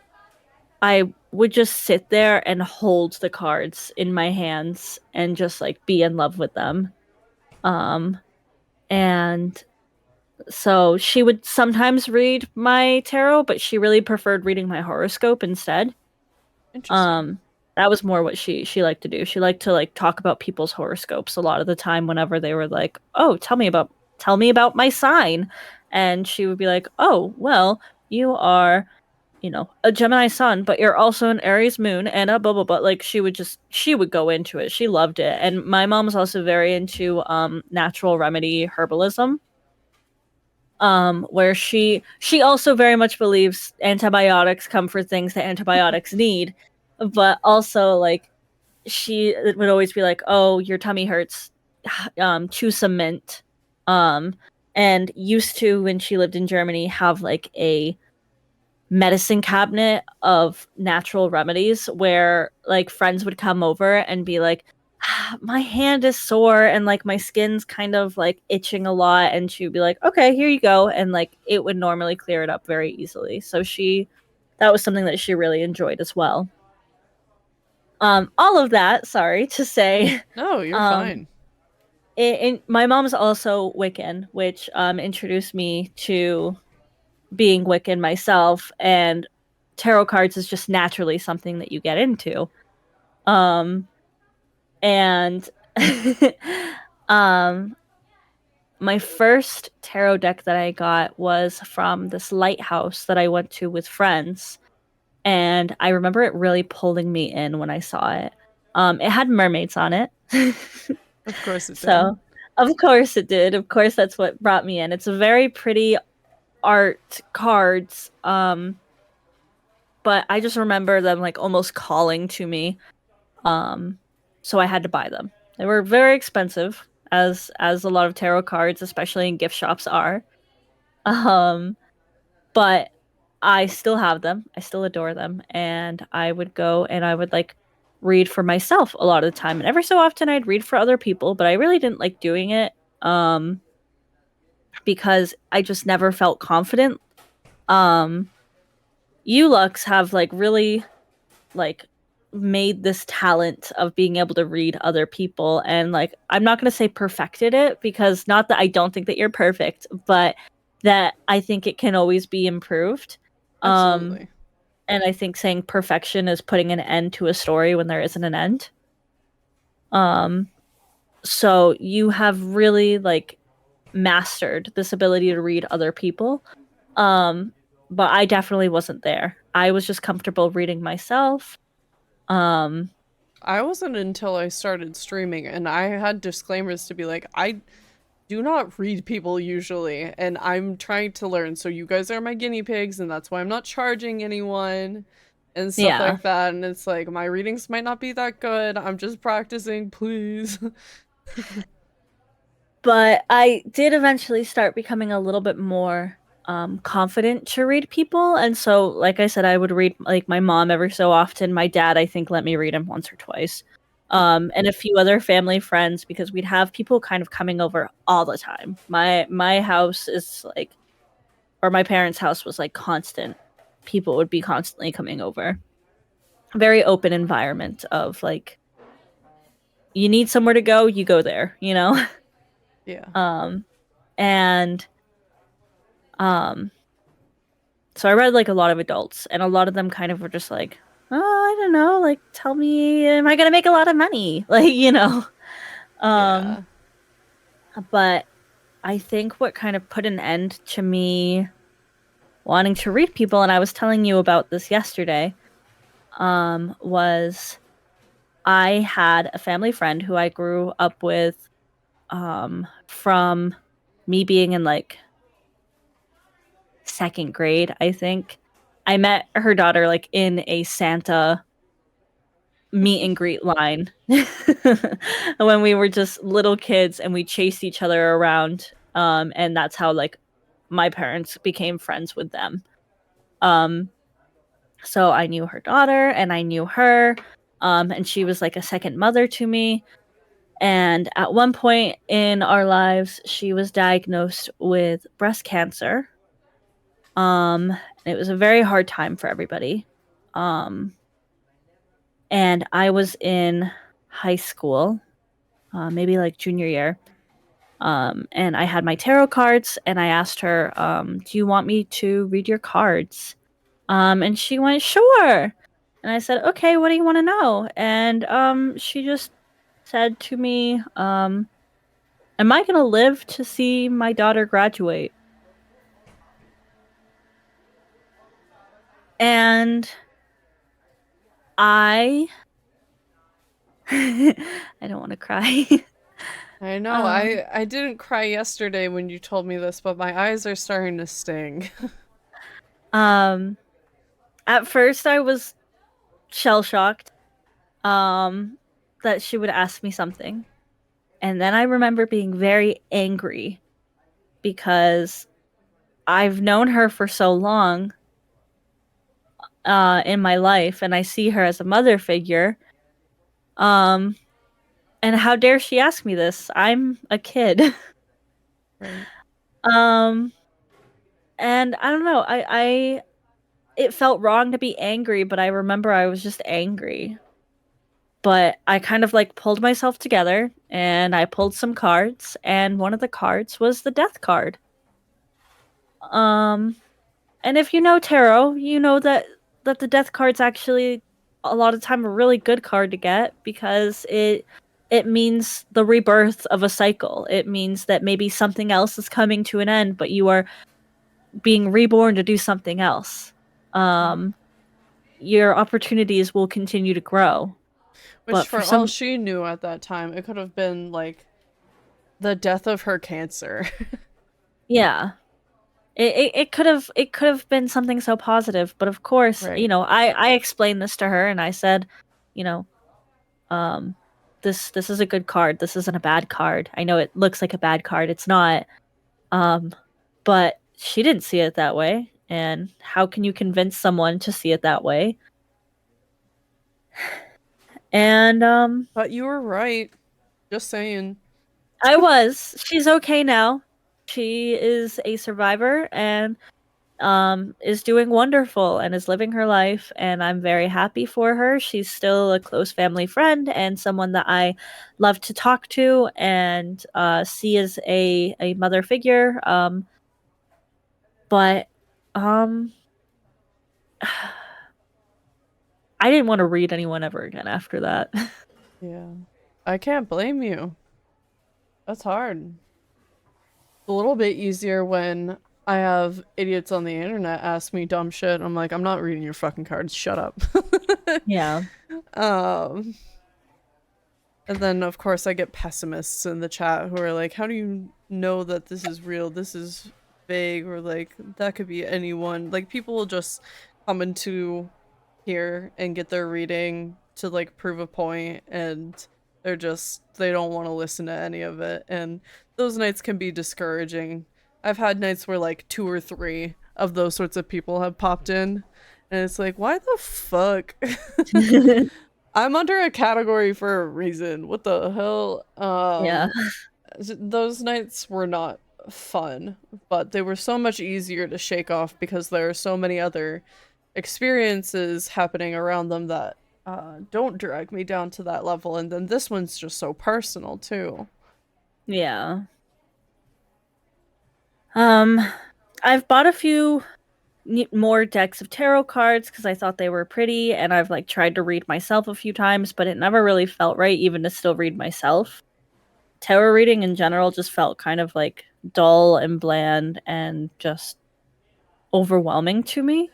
I would just sit there and hold the cards in my hands and just like be in love with them. Um, and So she would sometimes read my tarot, but she really preferred reading my horoscope instead. Interesting. Um, that was more what she liked to do. She liked to like talk about people's horoscopes a lot of the time whenever they were like, "Oh, tell me about my sign." And she would be like, "Oh, well, you are, a Gemini sun, but you're also an Aries moon and a blah blah blah." Like she would go into it. She loved it. And my mom was also very into natural remedy herbalism, where she also very much believes antibiotics come for things that antibiotics need, but also like she would always be like, "Oh, your tummy hurts, chew some mint." um and used to, when she lived in Germany, have like a medicine cabinet of natural remedies where like friends would come over and be like, my hand is sore and like my skin's kind of like itching a lot, and she would be like, okay, here you go, and like it would normally clear it up very easily. So she that was something that she really enjoyed as well. All of that, sorry to say. No, you're um fine. my mom's also Wiccan, which introduced me to being Wiccan myself, and tarot cards is just naturally something that you get into. Um, and um, my first tarot deck that I got was from this lighthouse that I went to with friends, and I remember it really pulling me in when I saw it. It had mermaids on it. Of course it did. So, of course it did. Of course that's what brought me in. It's a very pretty art cards. But I just remember them like almost calling to me. Um, so I had to buy them. They were very expensive, as a lot of tarot cards, especially in gift shops, are. Um, but I still have them. I still adore them, and I would go and I would like read for myself a lot of the time. And every so often I'd read for other people, but I really didn't like doing it because I just never felt confident. Um, Ulux have like really like made this talent of being able to read other people, and like I'm not going to say perfected it, because not that I don't think that you're perfect, but that I think it can always be improved. um Absolutely. and I think saying perfection is putting an end to a story when there isn't an end. um so you have really like mastered this ability to read other people. um but I definitely wasn't there. I was just comfortable reading myself. um I wasn't until I started streaming and I had disclaimers to be like, I do not read people usually, and I'm trying to learn. So you guys are my guinea pigs, and that's why I'm not charging anyone and stuff yeah. like that. And it's like, my readings might not be that good. I'm just practicing, please. But I did eventually start becoming a little bit more confident to read people. And so, like I said, I would read like my mom every so often. My dad, I think, let me read him once or twice. And a few other family friends, because we'd have people kind of coming over all the time. My house is like or my parents' house was like constant. People would be constantly coming over. Very open environment of like you need somewhere to go, you go there, you know? Yeah. Um and um so I read like a lot of adults and a lot of them kind of were just like, "Oh, I don't know, like tell me am I going to make a lot of money?" Like, you know. Um Yeah. but I think what kind of put an end to me wanting to read people, and I was telling you about this yesterday, was I had a family friend who I grew up with from me being in like second grade, I think. I met her daughter like in a Santa meet and greet line when we were just little kids and we chased each other around. And that's how like my parents became friends with them. Um, so I knew her daughter and I knew her. And she was like a second mother to me. And at one point in our lives, she was diagnosed with breast cancer. And it was a very hard time for everybody. Um, and I was in high school, maybe like junior year. And I had my tarot cards, and I asked her, "Do you want me to read your cards?" And she went, "Sure." And I said, "Okay, what do you want to know?" And she just said to me, "Am I gonna live to see my daughter graduate?" And I, I don't want to cry. I know. um, I didn't cry yesterday when you told me this, but my eyes are starting to sting. um, at first I was shell shocked, um, that she would ask me something, and then I remember being very angry because I've known her for so long, in my life, and I see her as a mother figure. Um, and how dare she ask me this? I'm a kid. Right. um, and I don't know. It felt wrong to be angry, but I remember I was just angry. But I kind of like pulled myself together and I pulled some cards, and one of the cards was the death card. Um, and if you know tarot, you know that the death card's actually a lot of time a really good card to get because it means the rebirth of a cycle. It means that maybe something else is coming to an end, but you are being reborn to do something else. Um, your opportunities will continue to grow. Which, But for for all some, she knew at that time, it could have been like the death of her cancer. yeah, it could have been something so positive. But of course, Right. I explained this to her and I said, you know, um, this is a good card. This isn't a bad card. I know it looks like a bad card. It's not. Um, but she didn't see it that way. And how can you convince someone to see it that way? And But you were right. Just saying. I was. She's okay now. She is a survivor and is doing wonderful and is living her life, and I'm very happy for her. She's still a close family friend and someone that I love to talk to and see as a mother figure. But um I didn't want to read anyone ever again after that. Yeah. I can't blame you. That's hard. A little bit easier when I have idiots on the internet ask me dumb shit. I'm like, I'm not reading your fucking cards. Shut up. Yeah. um, and then of course I get pessimists in the chat who are like, how do you know that this is real? This is vague, or like that could be anyone. Like people will just come into here and get their reading to like prove a point, and they don't want to listen to any of it, and those nights can be discouraging. I've had nights where like two or three of those sorts of people have popped in, and it's like, why the fuck? I'm under a category for a reason. What the hell? Yeah. Those nights were not fun, but they were so much easier to shake off because there are so many other experiences happening around them that don't drag me down to that level. And then this one's just so personal too. Yeah. Um, I've bought a few more decks of tarot cards because I thought they were pretty, and I've like tried to read myself a few times, but it never really felt right even to still read myself. Tarot reading in general just felt kind of like dull and bland and just overwhelming to me,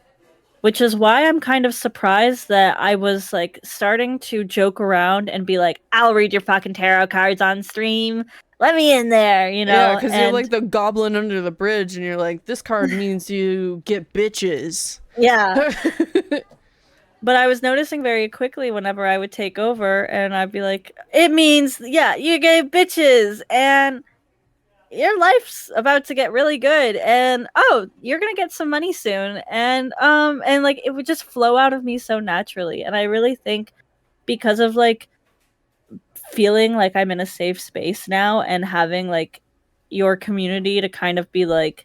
which is why I'm kind of surprised that I was like starting to joke around and be like, I'll read your fucking tarot cards on stream. Let me in there, you Yeah, know? because you're And like the goblin under the bridge, and you're like, this card means you get bitches. yeah. But I was noticing very quickly whenever I would take over and I'd be like, it means, yeah, you gay bitches and your life's about to get really good and oh, you're gonna get some money soon. And like it would just flow out of me so naturally. And I really think because of like feeling like I'm in a safe space now and having like your community to kind of be like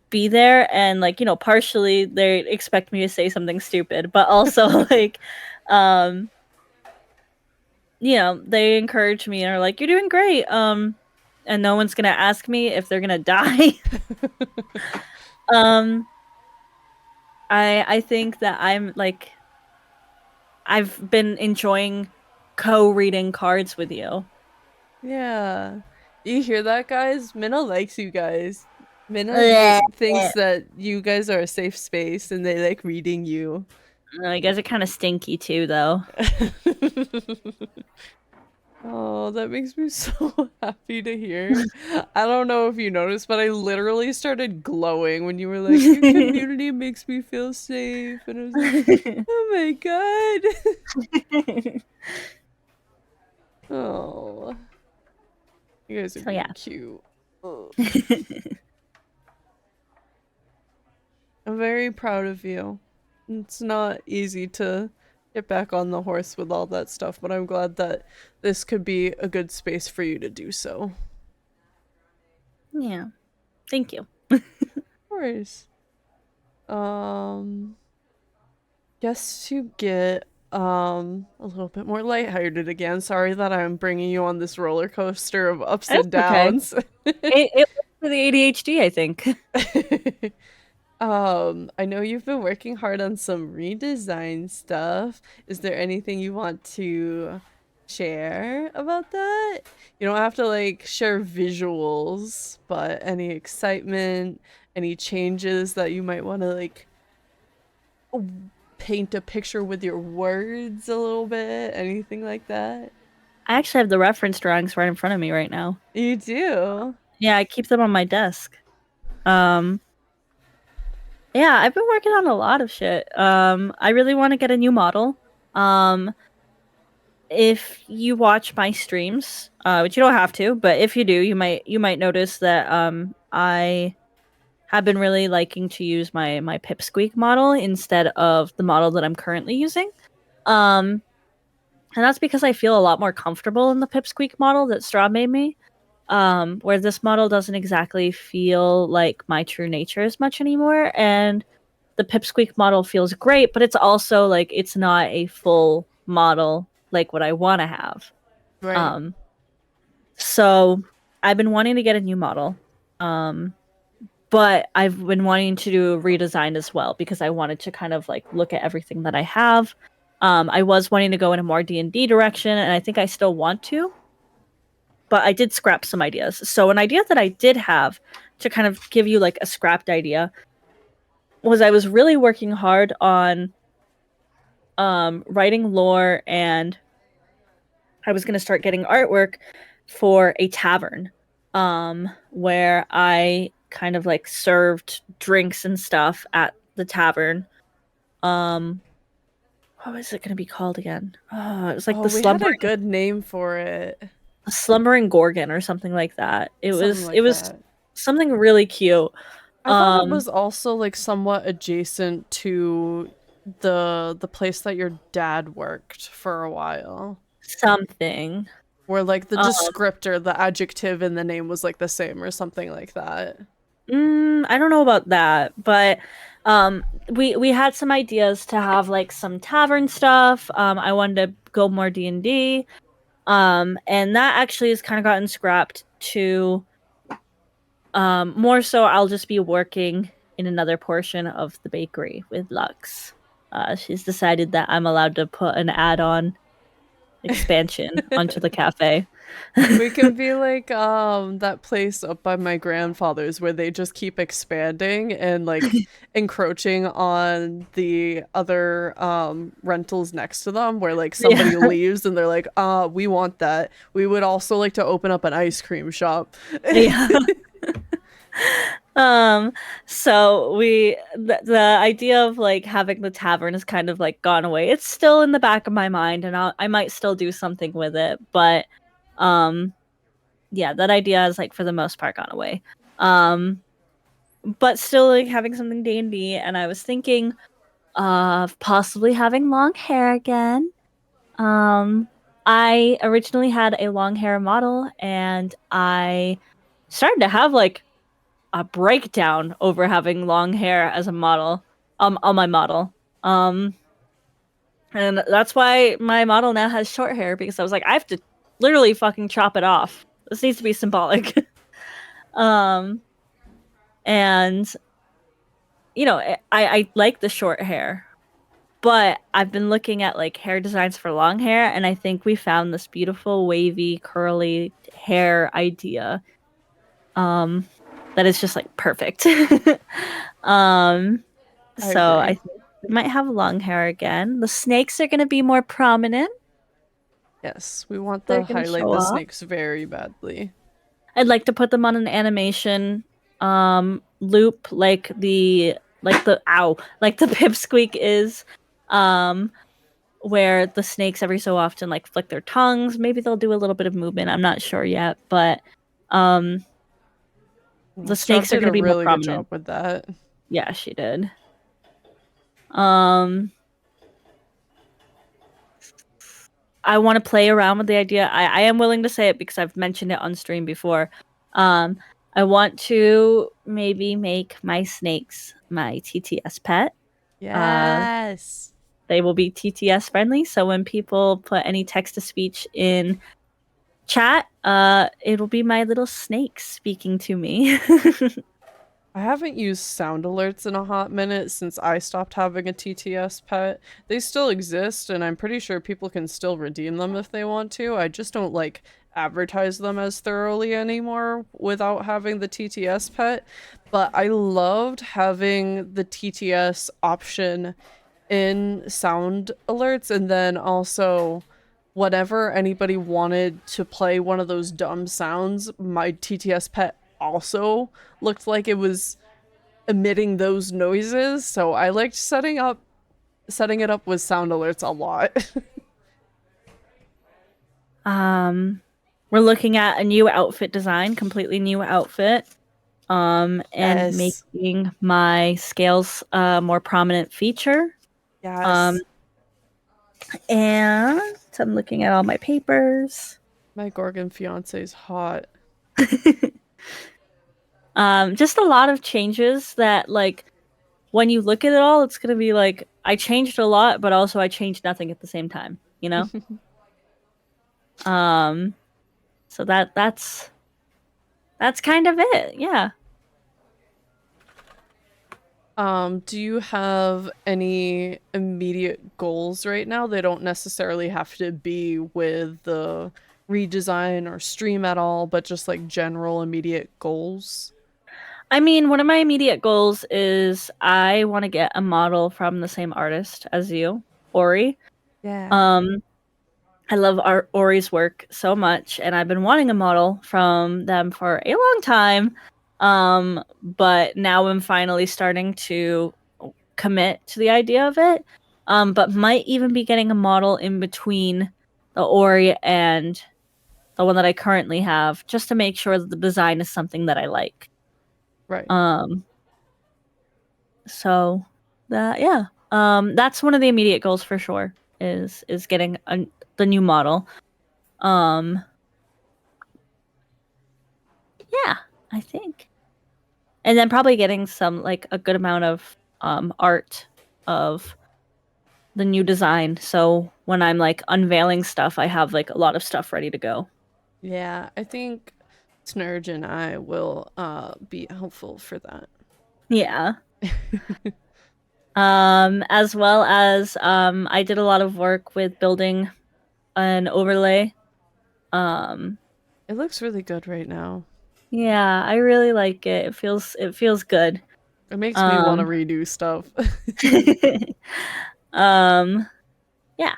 be there and like partially they expect me to say something stupid but also like um they encourage me and are like, you're doing great. And no one's gonna ask me if they're gonna die. um I think that I'm like I've been enjoying co-reading cards with you. Yeah. You hear that, guys? Minna likes you guys. Minna Bleh. thinks that you guys are a safe space and they like reading you. You guys are kind of stinky too though. Oh, that makes me so happy to hear. I don't know if you noticed, but I literally started glowing when you were like, your community makes me feel safe. And I was like, oh my god. Oh, you guys are So being yeah. cute. Ugh. I'm very proud of you. It's not easy to get back on the horse with all that stuff, but I'm glad that this could be a good space for you to do so. Yeah. Thank you. Of course. Um, guess to get a little bit more lighthearted again. Sorry that I'm bringing you on this roller coaster of ups That's and okay. downs. It was for the ADHD, I think. I know you've been working hard on some redesign stuff. Is there anything you want to share about that? You don't have to like share visuals, but any excitement, any changes that you might want to like paint a picture with your words a little bit, anything like that? I actually have the reference drawings right in front of me right now. You do. Yeah, I keep them on my desk. Um, yeah, I've been working on a lot of shit. I really want to get a new model. Um, if you watch my streams, which you don't have to, but if you do, you might notice that I have been really liking to use my pipsqueak model instead of the model that I'm currently using. Um, and that's because I feel a lot more comfortable in the pipsqueak model that Straw made me. Where this model doesn't exactly feel like my true nature as much anymore, and the pipsqueak model feels great, but it's also like it's not a full model like what I want to have. Right. Um, so I've been wanting to get a new model. But I've been wanting to do a redesign as well because I wanted to kind of like look at everything that I have. I was wanting to go in a more D&D direction, and I think I still want to, but I did scrap some ideas. So an idea that I did have to kind of give you like a scrapped idea was I was really working hard on writing lore, and I was going to start getting artwork for a tavern where I kind of like served drinks and stuff at the tavern. Um what was it going to be called again? Oh, it was like Oh, the we had a slumbering good name for it. gorgon or something like that. It Something was it like was that. something really cute. I thought it Um was also like somewhat adjacent to the place that your dad worked for a while. something. Where like the Um, descriptor, the adjective in the name was like the same or something like that. I don't know about that, but we had some ideas to have like some tavern stuff. I wanted to go more D&D. And that actually has kind of gotten scrapped to more so I'll just be working in another portion of the bakery with Lux. She's decided that I'm allowed to put an add-on expansion onto the cafe. We can be like that place up by my grandfather's where they just keep expanding and like encroaching on the other rentals next to them where like Yeah. somebody leaves and they're like, we want that. We would also like to open up an ice cream shop. Yeah. Um, so the idea of like having the tavern has kind of like gone away. It's still in the back of my mind and I might still do something with it, but um yeah, that idea has like for the most part gone away. Um but still like having something D&D, and I was thinking of possibly having long hair again. Um I originally had a long hair model and I started to have like a breakdown over having long hair as a model, on my model. Um, and that's why my model now has short hair because I was like, I have to literally fucking chop it off. This needs to be symbolic. um, and I like the short hair, but I've been looking at like hair designs for long hair, and I think we found this beautiful wavy curly hair idea. Um, that is just like perfect. um I So I agree. think we might have long hair again. The snakes are going to be more prominent. Yes, we want They're to going to highlight show the up. snakes very badly. I'd like to put them on an animation loop like the pipsqueak is, um where the snakes every so often like flick their tongues. Maybe they'll do a little bit of movement. I'm not sure yet, but um the Straub snakes are did going to a be more really good job prominent. with that. Yeah, she did. Um I want to play around with the idea. I am willing to say it because I've mentioned it on stream before. Um, I want to maybe make my snakes my TTS pet. Uh, Yes. they will be TTS friendly, so when people put any text to speech in chat, it'll be my little snakes speaking to me. I haven't used sound alerts in a hot minute since I stopped having a TTS pet. They still exist, and I'm pretty sure people can still redeem them if they want to. I just don't like advertise them as thoroughly anymore without having the TTS pet. But I loved having the TTS option in sound alerts, and then also whenever anybody wanted to play one of those dumb sounds, my TTS pet also looked like it was emitting those noises. So I liked setting it up with sound alerts a lot. um, we're looking at a new outfit design, completely new outfit. And Yes. making my scales more prominent feature. Um, Yes. and I'm looking at all my papers. My Gorgon fiance is hot. Just a lot of changes that, like, when you look at it all, it's gonna be like I changed a lot, but also I changed nothing at the same time. You know. Um, so that's kind of it. Yeah. Do you have any immediate goals right now? They don't necessarily have to be with the redesign or stream at all, but just like general immediate goals. I mean, one of my immediate goals is I want to get a model from the same artist as you, Ori. Yeah. Um, I love Ori's work so much, and I've been wanting a model from them for a long time. But now I'm finally starting to commit to the idea of it. But might even be getting a model in between the Ori and the one that I currently have, just to make sure that the design is something that I like. Right. Um, so that yeah, that's one of the immediate goals for sure. Is getting the new model. Yeah, I think. And then probably getting some like a good amount of art of the new design. So when I'm like unveiling stuff, I have like a lot of stuff ready to go. Yeah, I think Snurge and I will be helpful for that. Yeah. As well as I did a lot of work with building an overlay. Um It looks really good right now. yeah, I really like it. It feels good. It makes me want to Um redo stuff. um yeah.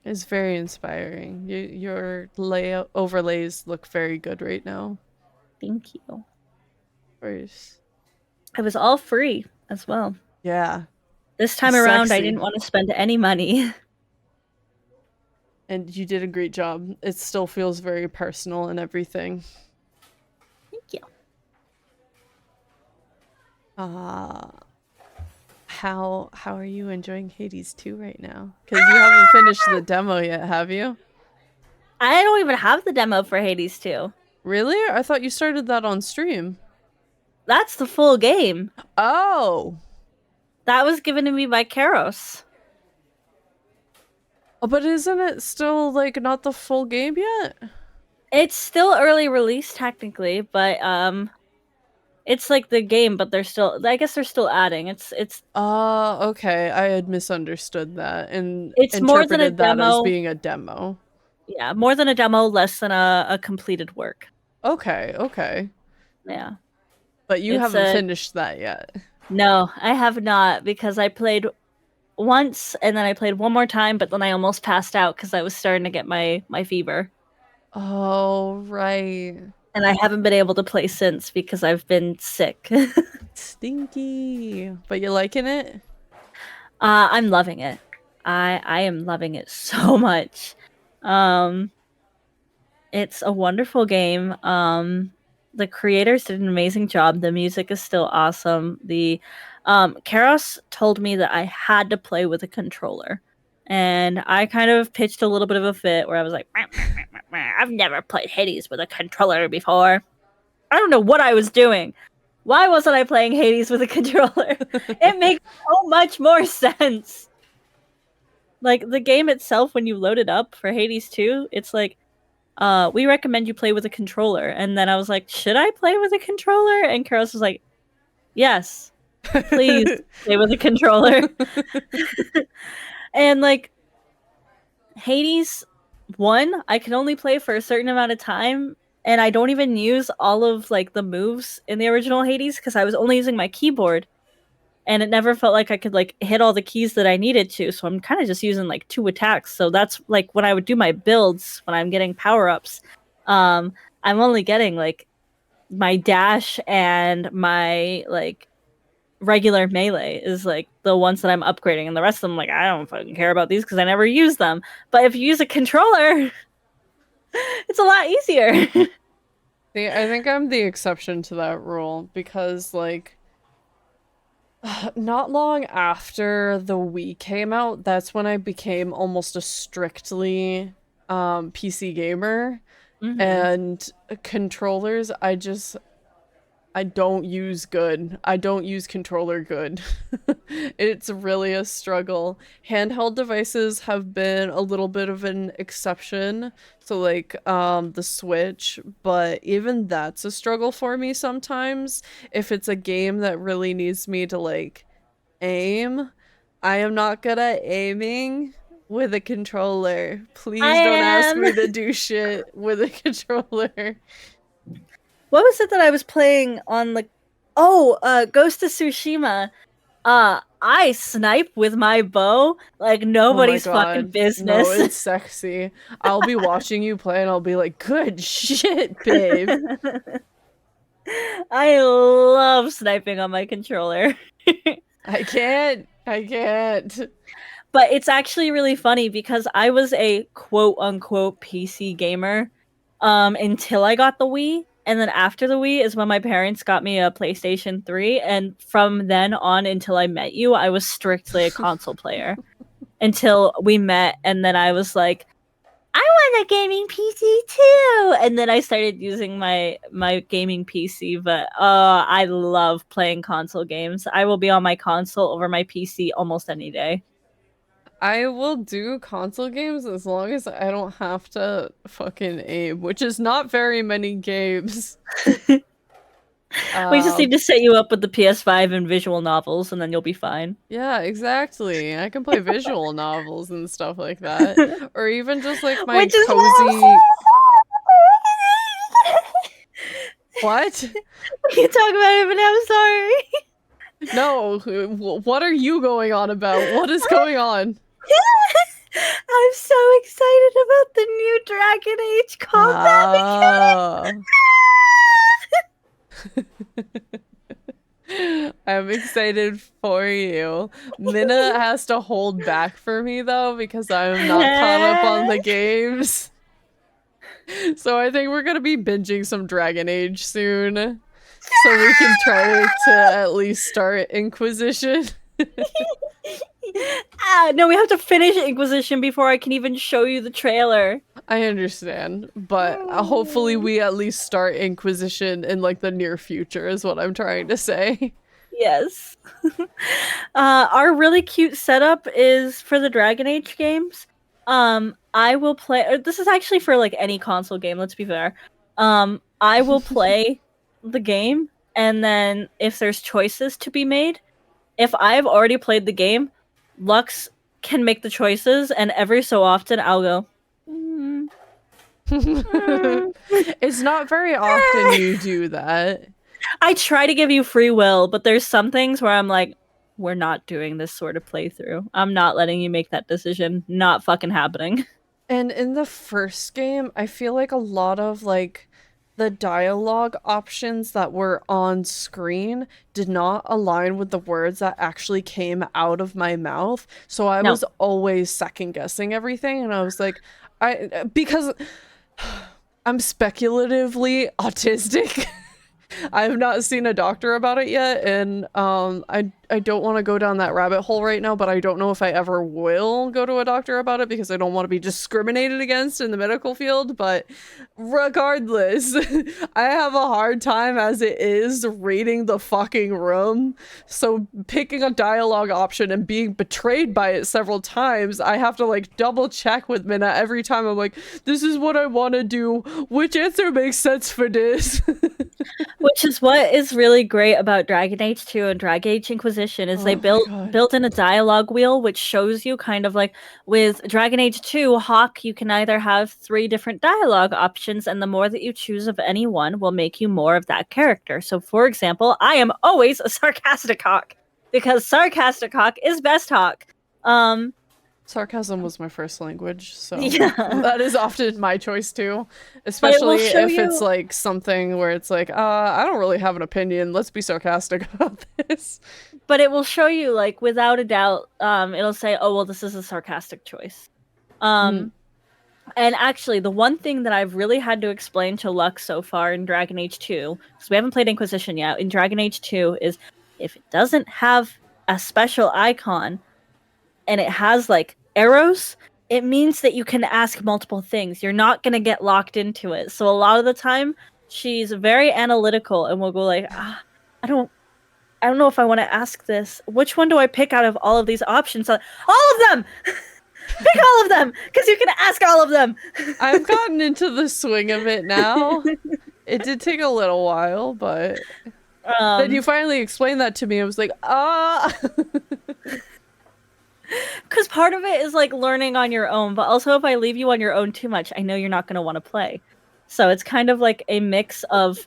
It's very inspiring. Your layout overlays look very good right now. Thank you. First. It was all free as well. Yeah, This time around I sexy. didn't want to spend any money. And you did a great job. It still feels very personal and everything. Thank you. Uh how are you enjoying Hades 2 right now? Because you haven't finished the demo yet, have you? I don't even have the demo for Hades 2. Really? I thought you started that on stream. That's the full game. Oh. That was given to me by Karos. Oh, but isn't it still like not the full game yet? It's still early release technically, but it's like the game, but I guess they're still adding. Okay. I had misunderstood that and It's more than a interpreted that as demo. being a demo. Yeah, more than a demo, less than a completed work. Okay, okay. Yeah. But you It's haven't a finished that yet. No, I have not because I played once and then I played one more time, but then I almost passed out because I was starting to get my fever. Oh, right. And I haven't been able to play since because I've been sick. Stinky. But you liking it? I'm loving it. I am loving it so much. Um, it's a wonderful game. The creators did an amazing job. The music is still awesome. The Karos told me that I had to play with a controller. And I kind of pitched a little bit of a fit where I was like, "Meh, meh, meh, meh, meh. I've never played Hades with a controller before. I don't know what I was doing. Why wasn't I playing Hades with a controller? It makes so much more sense. Like the game itself, when you load it up for Hades 2, it's like, we recommend you play with a controller. And then I was like, should I play with a controller? And Karos was like, yes, please play with a controller. And like Hades 1, I can only play for a certain amount of time. And I don't even use all of like the moves in the original Hades because I was only using my keyboard. And it never felt like I could like hit all the keys that I needed to. So I'm kind of just using like two attacks. So that's like when I would do my builds when I'm getting power ups. I'm only getting like my dash and my like regular melee is like the ones that I'm upgrading, and the rest of them like I don't fucking care about these because I never use them. But if you use a controller, it's a lot easier. See, I think I'm the exception to that rule because, like, not long after the Wii came out, that's when I became almost a strictly PC gamer. hmm And controllers, I don't use good. I don't use controller good. It's really a struggle. Handheld devices have been a little bit of an exception. So like the Switch, but even that's a struggle for me sometimes. If it's a game that really needs me to like aim, I am not good at aiming with a controller. I Please don't ask am. me to do shit with a controller. What was it that I was playing on like? Oh, Ghost of Tsushima. I snipe with my bow like Oh my nobody's fucking god. No, business. it's sexy. I'll be watching you play and I'll be like, good shit, babe. I love sniping on my controller. I can't. I can't. But it's actually really funny because I was a quote unquote PC gamer until I got the Wii. And then after the Wii is when my parents got me a PlayStation 3. And from then on until I met you, I was strictly a console player until we met. And then I was like, I want a gaming PC too. And then I started using my gaming PC, but I love playing console games. I will be on my console over my PC almost any day. I will do console games as long as I don't have to fucking aim, which is not very many games. We just Um, need to set you up with the PS5 and visual novels, and then you'll be fine. yeah, exactly. I can play visual novels and stuff like that. Or even just like my Which is cozy. What? we can talk about it, but I'm sorry. No, what are you going on about? What is going on? I'm so excited about the new Dragon Age combat Ah. I'm excited for you. Minna has to hold back for me though because I'm not caught up on the mechanic. games. So I think we're gonna be binging some Dragon Age soon. So we can try to at least start Inquisition. No, we have to finish Inquisition before I can even show you the trailer. I understand, but hopefully we at least start Inquisition in like the near future is what I'm trying to say. Yes. Our really cute setup is for the Dragon Age games. I will play. This is actually for like any console game. Let's be fair. I will play the game, and then if there's choices to be made, if I've already played the game, Lux can make the choices, and every so often I'll go. "Mm, mm." It's not very often you do that. I try to give you free will, but there's some things where I'm like, we're not doing this sort of playthrough. I'm not letting you make that decision. Not fucking happening. And in the first game, I feel like a lot of like the dialogue options that were on screen did not align with the words that actually came out of my mouth. So I No. was always second guessing everything and I was like because I'm speculatively autistic. I have not seen a doctor about it yet, and I don't want to go down that rabbit hole right now, but I don't know if I ever will go to a doctor about it because I don't want to be discriminated against in the medical field, but regardless, I have a hard time as it is reading the fucking room. So picking a dialogue option and being betrayed by it several times, I have to like double check with Minna every time. I'm like, this is what I want to do. Which answer makes sense for this? Which is what is really great about Dragon Age 2 and Dragon Age Inquisition is they Oh my built god. built in a dialogue wheel which shows you kind of like with Dragon Age 2, Hawk, you can either have three different dialogue options, and the more that you choose of any one will make you more of that character. So for example, I am always a sarcastic Hawk because sarcastic Hawk is best Hawk. Um Sarcasm was my first language, so yeah. that is often my choice too. But it will Especially show if it's you like something where it's like, I don't really have an opinion. Let's be sarcastic about this. like without a doubt, it'll say, oh well, this is a sarcastic choice. Mm. Um And actually, the one thing that I've really had to explain to Lux so far in Dragon Age 2, because we haven't played Inquisition yet, in Dragon Age 2 is if it doesn't have a special icon and it has like arrows, it means that you can ask multiple things. You're not going to get locked into it. So a lot of the time, she's very analytical and will go like, I don't know if I want to ask this. Which one do I pick out of all of these options? All of them! Pick all of them! Because you can ask all of them! I've gotten into the swing of it now. It did take a little while, but then you Um, finally explained that to me. I was like, ah. because part of it is like learning on your own, but also if I leave you on your own too much, I know you're not going to want to play. So it's kind of like a mix of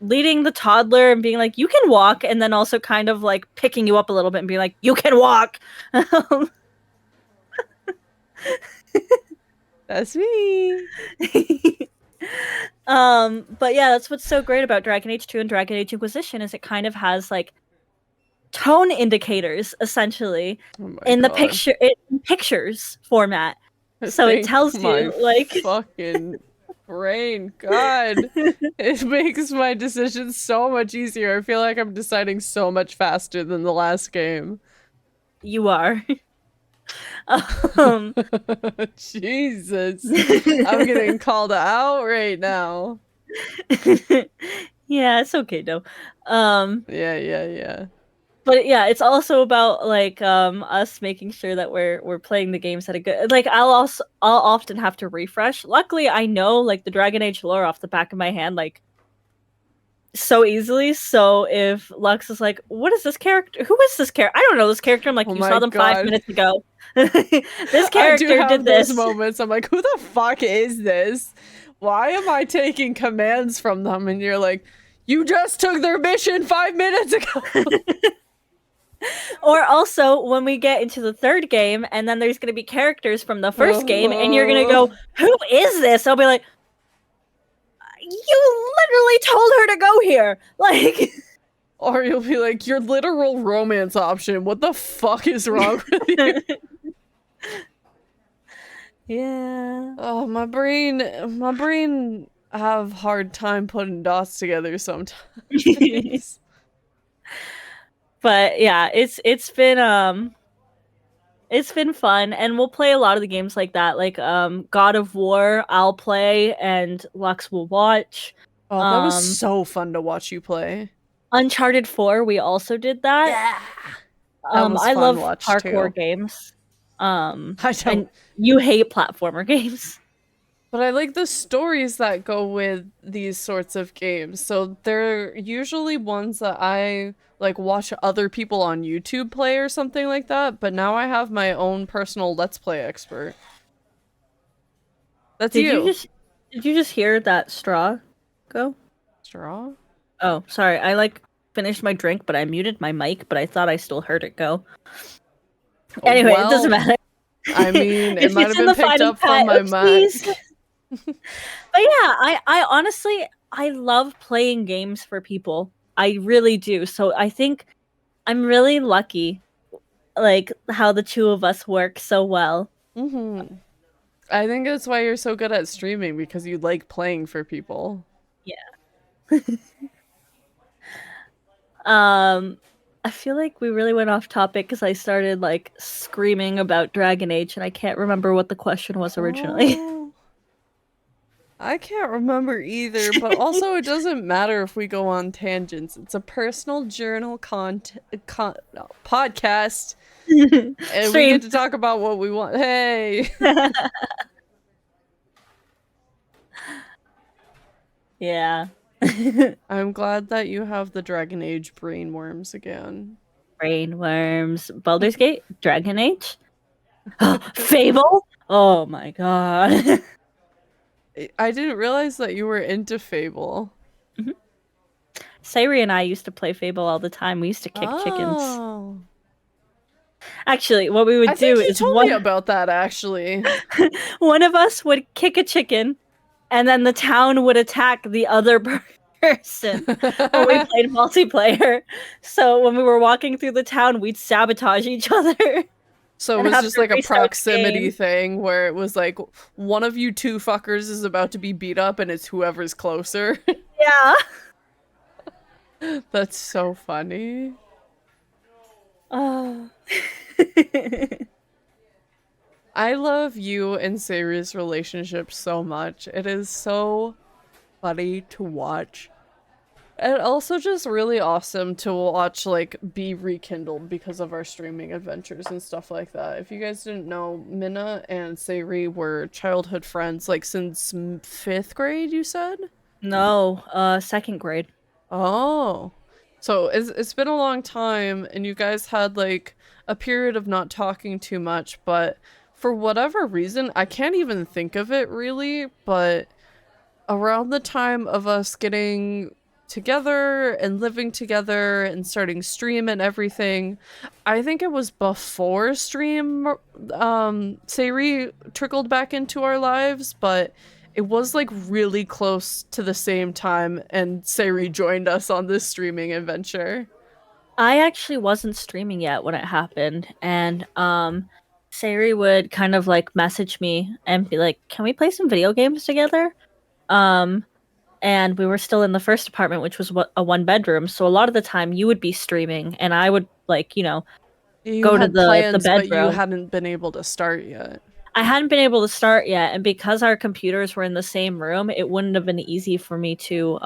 leading the toddler and being like, you can walk, and then also kind of like picking you up a little bit and being like, you can walk. That's me. But yeah, that's what's so great about Dragon Age 2 and Dragon Age Inquisition is it kind of has like tone indicators essentially Oh my in the god. pictures format. So it Thank tells my you like fucking brain. God. It makes my decisions so much easier. I feel like I'm deciding so much faster than the last game. you are. Um, Jesus. I'm getting called out right now. yeah, it's okay though. Um, Yeah, yeah, yeah. but yeah, it's also about like us making sure that we're playing the games at a good like I'll often have to refresh. Luckily, I know like the Dragon Age lore off the back of my hand like so easily. So if Lux is like, "What is this character? Who is this character? I don't know this character." I'm like, Oh "You saw my them five God. minutes ago. This I do character did have those this." moments. I'm like, who the fuck is this? Why am I taking commands from them? And you're like, you just took their mission 5 minutes ago. Or also when we get into the third game, and then there's gonna be characters from the first game, and you're gonna go, Oh. "Who is this?" I'll be like, "You literally told her to go here." Like, Or you'll be like, your literal romance option. What the fuck is wrong with you? yeah. Oh, my brain have hard time putting dots together sometimes. But yeah, it's been fun, and we'll play a lot of the games like that. Like God of War, I'll play and Lux will watch. Oh, that was Um so fun to watch you play. Uncharted 4, we also did that. Yeah. That was I fun love watch parkour too. games. I don't. And you hate platformer games. But I like the stories that go with these sorts of games. So they're usually ones that I like watch other people on YouTube play or something like that, but now I have my own personal Let's Play expert. That's Did you you. just did you just hear that straw go? Straw? Oh, sorry. I like finished my drink, but I muted my mic, but I thought I still heard it go. Anyway, it doesn't Well, matter. I mean, it If might it's have in been the picked final up from cut, my oopsies. mic. But yeah, I honestly I love playing games for people. I really do. So I think I'm really lucky, like how the two of us work so well. Mm-hmm. I think that's why you're so good at streaming, because you like playing for people. Yeah. Um, I feel like we really went off topic because I started like screaming about Dragon Age, and I can't remember what the question was originally. Oh. I can't remember either, but also it doesn't matter if we go on tangents. It's a personal journal no, podcast, and we Stream. get to talk about what we want. Hey! Yeah. I'm glad that you have the Dragon Age brainworms again. Brainworms. Baldur's Gate. Dragon Age. Fable. Oh my god. I didn't realize that you were into Fable. Mhm. Sayri and I used to play Fable all the time. We used to kick chickens. Oh. Actually, what we I would think do you is told me about that, actually. one of us would kick a chicken, and then the town would attack the other person when we played multiplayer. So when we were walking through the town, we'd sabotage each other So it and was have just to like a restart the proximity game. thing where it was like one of you two fuckers is about to be beat up and it's whoever's closer. Yeah. That's so funny. Oh. I love you and Sayri's relationship so much. It is so funny to watch. And also just really awesome to watch like be rekindled because of our streaming adventures and stuff like that. If you guys didn't know, Minna and Sayri were childhood friends like since 5th grade, you said? No, second grade. Oh. So it's been a long time and you guys had like a period of not talking too much, but for whatever reason, I can't even think of it really, but around the time of us getting together and living together and starting stream and everything, I think it was before stream Sayri trickled back into our lives, but it was like really close to the same time and Sayri joined us on this streaming adventure. I actually wasn't streaming yet when it happened, and Sayri would kind of like message me and be like, "Can we play some video games together?" Um, and we were still in the first apartment, which was a one bedroom. So a lot of the time you would be streaming, and I would like, You go to had the plans, but you bedroom. hadn't been able to start yet. I hadn't been able to start yet, and because our computers were in the same room, it wouldn't have been easy for me to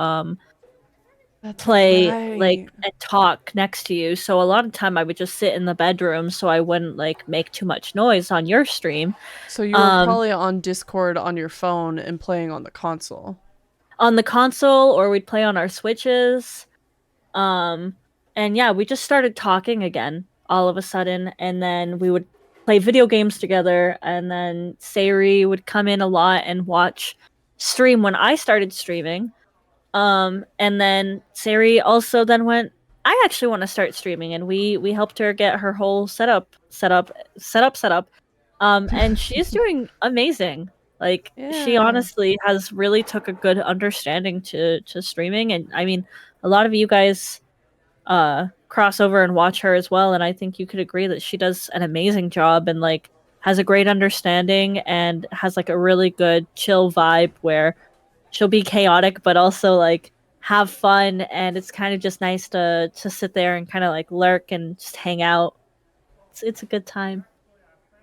That's play like right. and talk next to you. So a lot of time I would just sit in the bedroom so I wouldn't like make too much noise on your stream. So you were Um probably on Discord on your phone and playing on the console. on the console or we'd play on our switches. Um and yeah, we just started talking again all of a sudden and then we would play video games together and then Sayri would come in a lot and watch stream when I started streaming. And then Sari also then went, I actually want to start streaming, and we helped her get her whole setup. And she's doing amazing. Like she Yeah. honestly has really took a good understanding to streaming, and I mean, a lot of you guys cross over and watch her as well, and I think you could agree that she does an amazing job and like has a great understanding and has like a really good chill vibe where she'll be chaotic but also like have fun and it's kind of just nice to sit there and kind of like lurk and just hang out. It's a good time.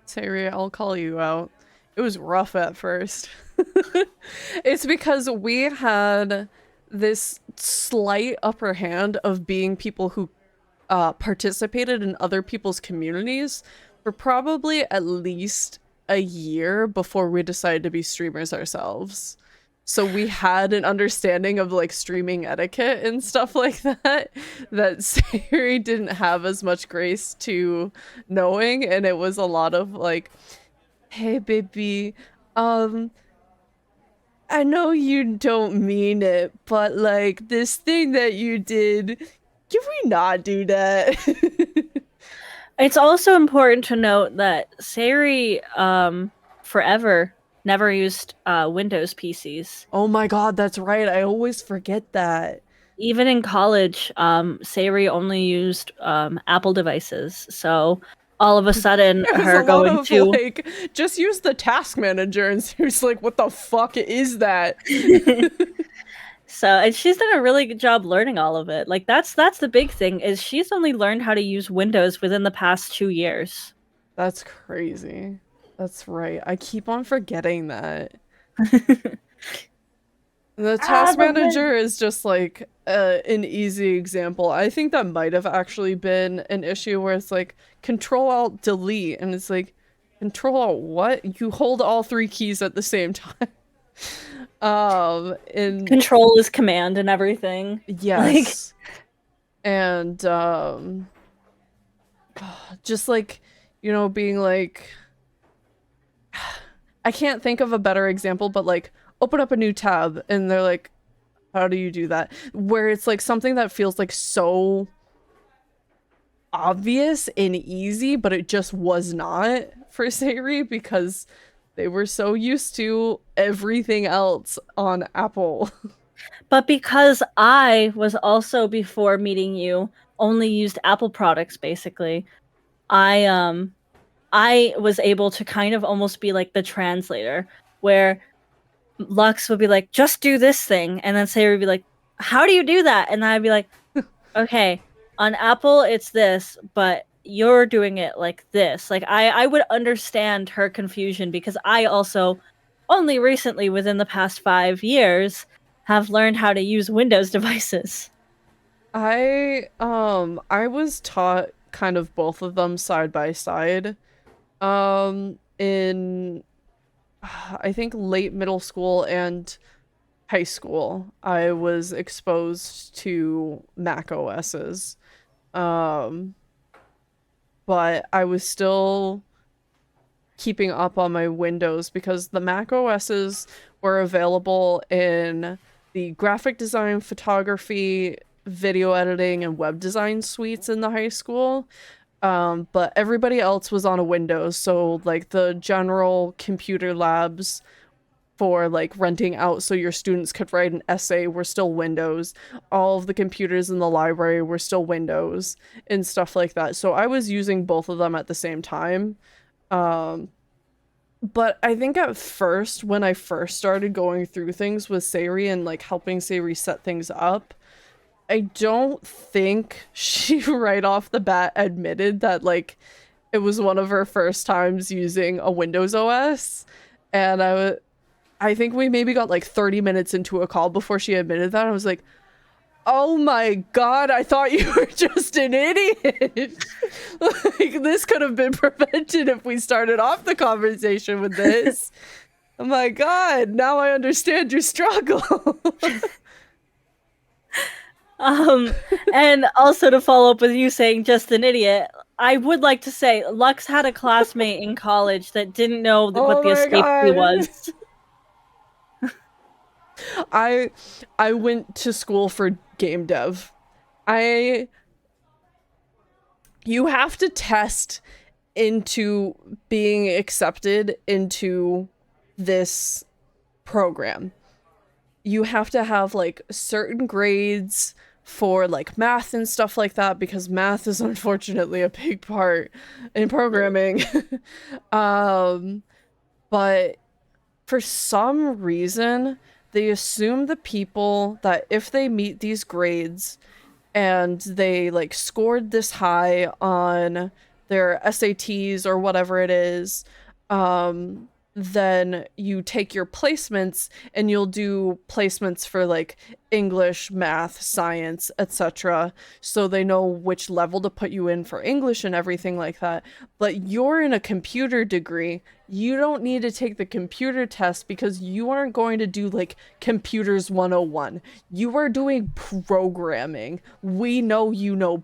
Sayri, I'll call you out. It was rough at first. It's because we had this slight upper hand of being people who participated in other people's communities for probably at least a year before we decided to be streamers ourselves. So we had an understanding of like streaming etiquette and stuff like that that Sari didn't have as much grace to knowing, and it was a lot of like, "Hey baby, um I know you don't mean it, but like this thing that you did, can we not do that?" It's also important to note that Sari forever never used Windows PCs. Oh my god, that's right. I always forget that. Even in college, Sari only used Apple devices. So all of a sudden It was a her lot going of to like, just use the task manager, and Sarah's like, what the fuck is that? So, and she's done a really good job learning all of it. Like that's the big thing is she's only learned how to use Windows within the past 2 years. That's crazy. That's right. I keep on forgetting that. The Ah, task the wind. manager is just like an easy example. I think that might have actually been an issue where it's like Control Alt Delete, and it's like Control Alt what? You hold all three keys at the same time. And Control is command and everything. Like yes, and just like being like, I can't think of a better example, but like open up a new tab, and they're like, how do you do that? Where it's like something that feels like so obvious and easy, but it just was not for Sayri because they were so used to everything else on Apple. but because I was also before meeting you only used Apple products basically. I was able to kind of almost be like the translator where Lux would be like, just do this thing. And then Sarah would be like, how do you do that? And then I'd be like, okay, on Apple, it's this, but you're doing it like this. Like, I would understand her confusion because I also only recently, within the past 5 years, have learned how to use Windows devices. I was taught kind of both of them side by side. In I think late middle school and high school, I was exposed to Mac OSs. Um, but I was still keeping up on my Windows because the Mac OSs were available in the graphic design, photography, video editing, and web design suites in the high school. But everybody else was on a Windows, so like the general computer labs for like renting out so your students could write an essay were still Windows. All of the computers in the library were still Windows and stuff like that. So I was using both of them at the same time. Um, but I think at first, when I first started going through things with Sayri and like helping Sayri set things up, I don't think she right off the bat admitted that like it was one of her first times using a Windows OS. And I think we maybe got like 30 minutes into a call before she admitted that. I was like, oh my God, I thought you were just an idiot. Like, this could have been prevented if we started off the conversation with this. Oh my God, now I understand your struggle. Um, and also to follow up with you saying just an idiot, I would like to say Lux had a classmate in college that didn't know what Oh the my escape key God. was. I I went to school for game dev. I You have to test into being accepted into this program. You have to have like certain grades for like math and stuff like that because math is unfortunately a big part in programming. um but for some reason they assume the people that if they meet these grades and they like scored this high on their SATs or whatever it is, then you take your placements and you'll do placements for like English, math, science, etc. So they know which level to put you in for English and everything like that. But you're in a computer degree. You don't need to take the computer test because you aren't going to do like computers 101. You are doing programming. We know you know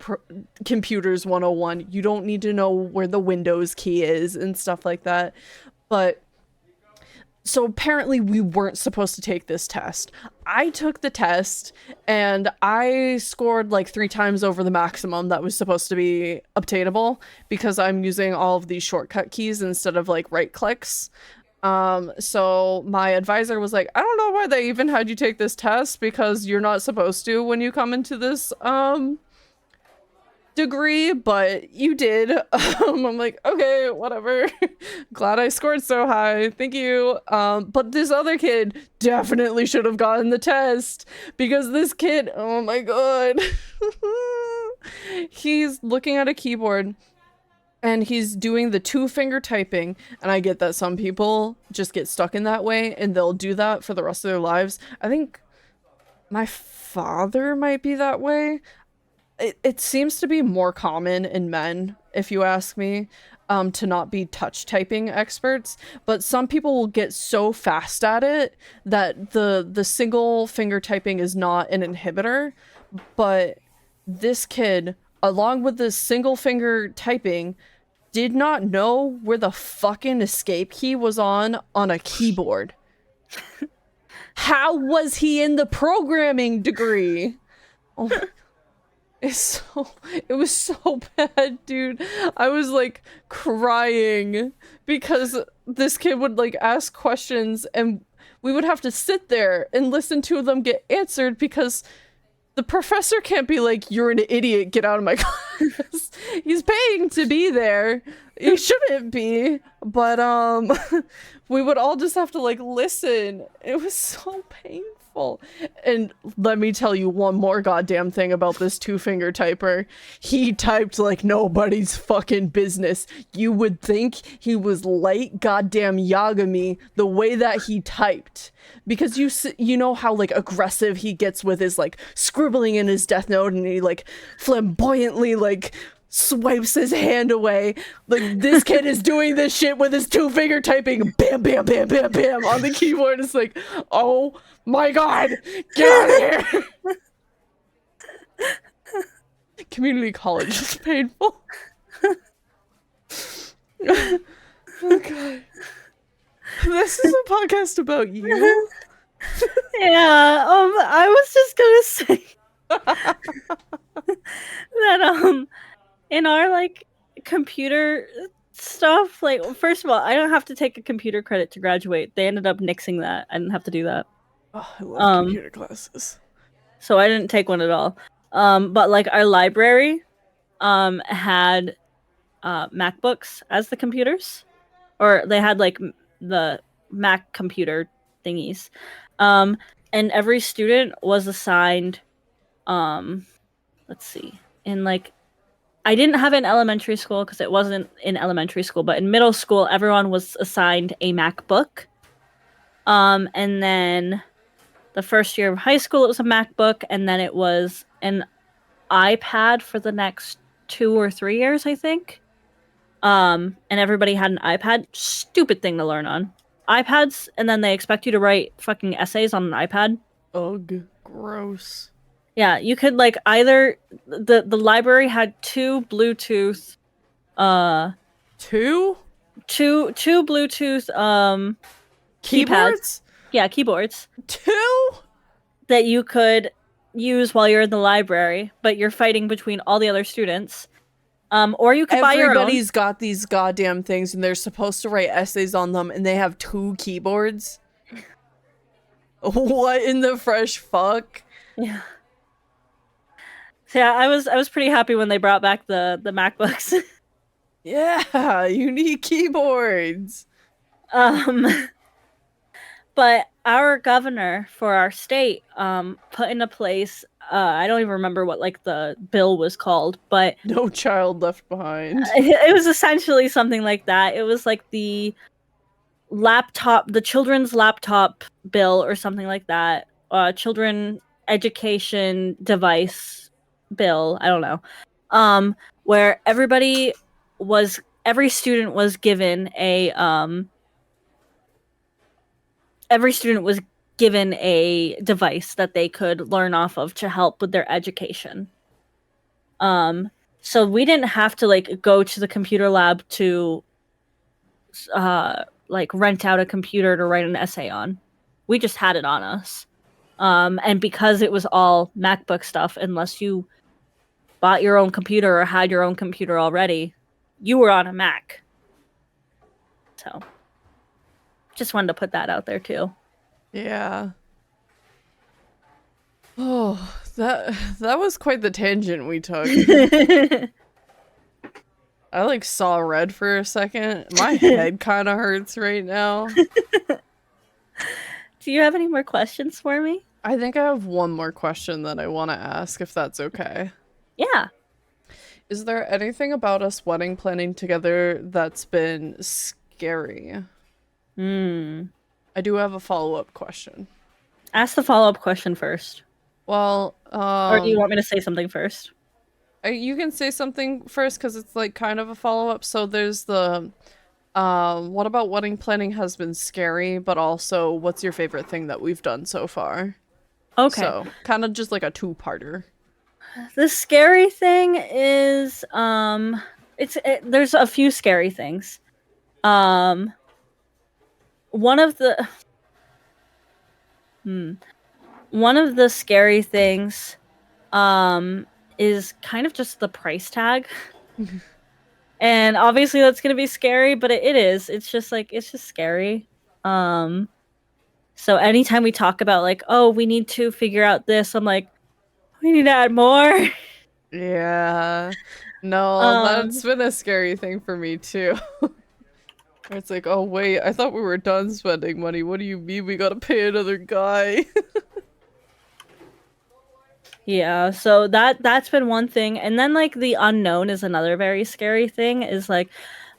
computers 101. You don't need to know where the Windows key is and stuff like that. But so apparently we weren't supposed to take this test. I took the test and I scored like 3 times over the maximum that was supposed to be obtainable because I'm using all of these shortcut keys instead of like right clicks. So my advisor was like, I don't know why they even had you take this test because you're not supposed to when you come into this degree, but you did. I'm like, okay, whatever. Glad I scored so high. Thank you. But this other kid definitely should have gotten the test because this kid, oh my God. He's looking at a keyboard and he's doing the 2-finger typing. And I get that some people just get stuck in that way and they'll do that for the rest of their lives. I think my father might be that way. It seems to be more common in men, if you ask me, to not be touch typing experts. But some people will get so fast at it that the single finger typing is not an inhibitor. But this kid, along with the single finger typing, did not know where the fucking escape key was on a keyboard. How was he in the programming degree? Oh, it was so bad, dude. I was like crying because this kid would like ask questions and we would have to sit there and listen to them get answered because the professor can't be like, you're an idiot, get out of my class. He's paying to be there. He shouldn't be. But we would all just have to like listen. It was so painful. And let me tell you one more goddamn thing about this 2-finger typer. He typed like nobody's fucking business. You would think he was light goddamn Yagami the way that he typed. Because you know how like aggressive he gets with his like scribbling in his death note and he like flamboyantly like swipes his hand away. Like this kid is doing this shit with his 2-finger typing bam bam bam bam bam on the keyboard. It's like, oh my God, get out of here. Community college is painful. Oh God. This is a podcast about you. Yeah, I was just gonna say that in our like computer stuff, like first of all, I don't have to take a computer credit to graduate. They ended up nixing that. I didn't have to do that. Oh, I love computer classes. So I didn't take one at all. But like our library had MacBooks as the computers, or they had like the Mac computer thingies. And every student was assigned Um, let's see. In like I didn't have it in elementary school because it wasn't in elementary school, but in middle school, everyone was assigned a MacBook. And then the first year of high school, it was a MacBook, and then it was an iPad for the next 2 or 3 years, I think. And everybody had an iPad. Stupid thing to learn on. iPads, and then they expect you to write fucking essays on an iPad. Ugh, gross. Yeah, you could like either the library had two Bluetooth uh Two two Bluetooth keypads. keyboards? Yeah, keyboards Two? that you could use while you're in the library, but you're fighting between all the other students. Or you could buy your own. Everybody's got these goddamn things and they're supposed to write essays on them and they have two keyboards? What in the fresh fuck? Yeah. So yeah, I was pretty happy when they brought back the MacBooks. Yeah, you need keyboards. um but our governor for our state put into place I don't even remember what like the bill was called, but No child left behind. it was essentially something like that. It was like the children's laptop bill or something like that. Children education device bill. I don't know. Where every student was given a device that they could learn off of to help with their education. So we didn't have to like go to the computer lab to like rent out a computer to write an essay on. We just had it on us. And because it was all MacBook stuff, unless you bought your own computer or had your own computer already, you were on a Mac. So just wanted to put that out there too. Yeah. Oh, that was quite the tangent we took. I like saw red for a second. My head kind of hurts right now. Do you have any more questions for me? I think I have one more question that I want to ask, if that's okay. Yeah. Is there anything about us wedding planning together that's been scary? Hmm. I do have a follow-up question. Ask the follow-up question first. Well, Or do you want me to say something first? you can say something first because it's like kind of a follow-up. So there's the what about wedding planning has been scary, but also what's your favorite thing that we've done so far? Okay. So kind of just like a two-parter. The scary thing is there's a few scary things. Um one of the one of the scary things is kind of just the price tag. And obviously that's going to be scary, but it is. It's just scary. So anytime we talk about like, oh, we need to figure out this, I'm like, we need to add more. Yeah. No, um that's been a scary thing for me too. Where it's like, oh wait, I thought we were done spending money. What do you mean we gotta pay another guy? Yeah, so that's been one thing. And then like the unknown is another very scary thing is like,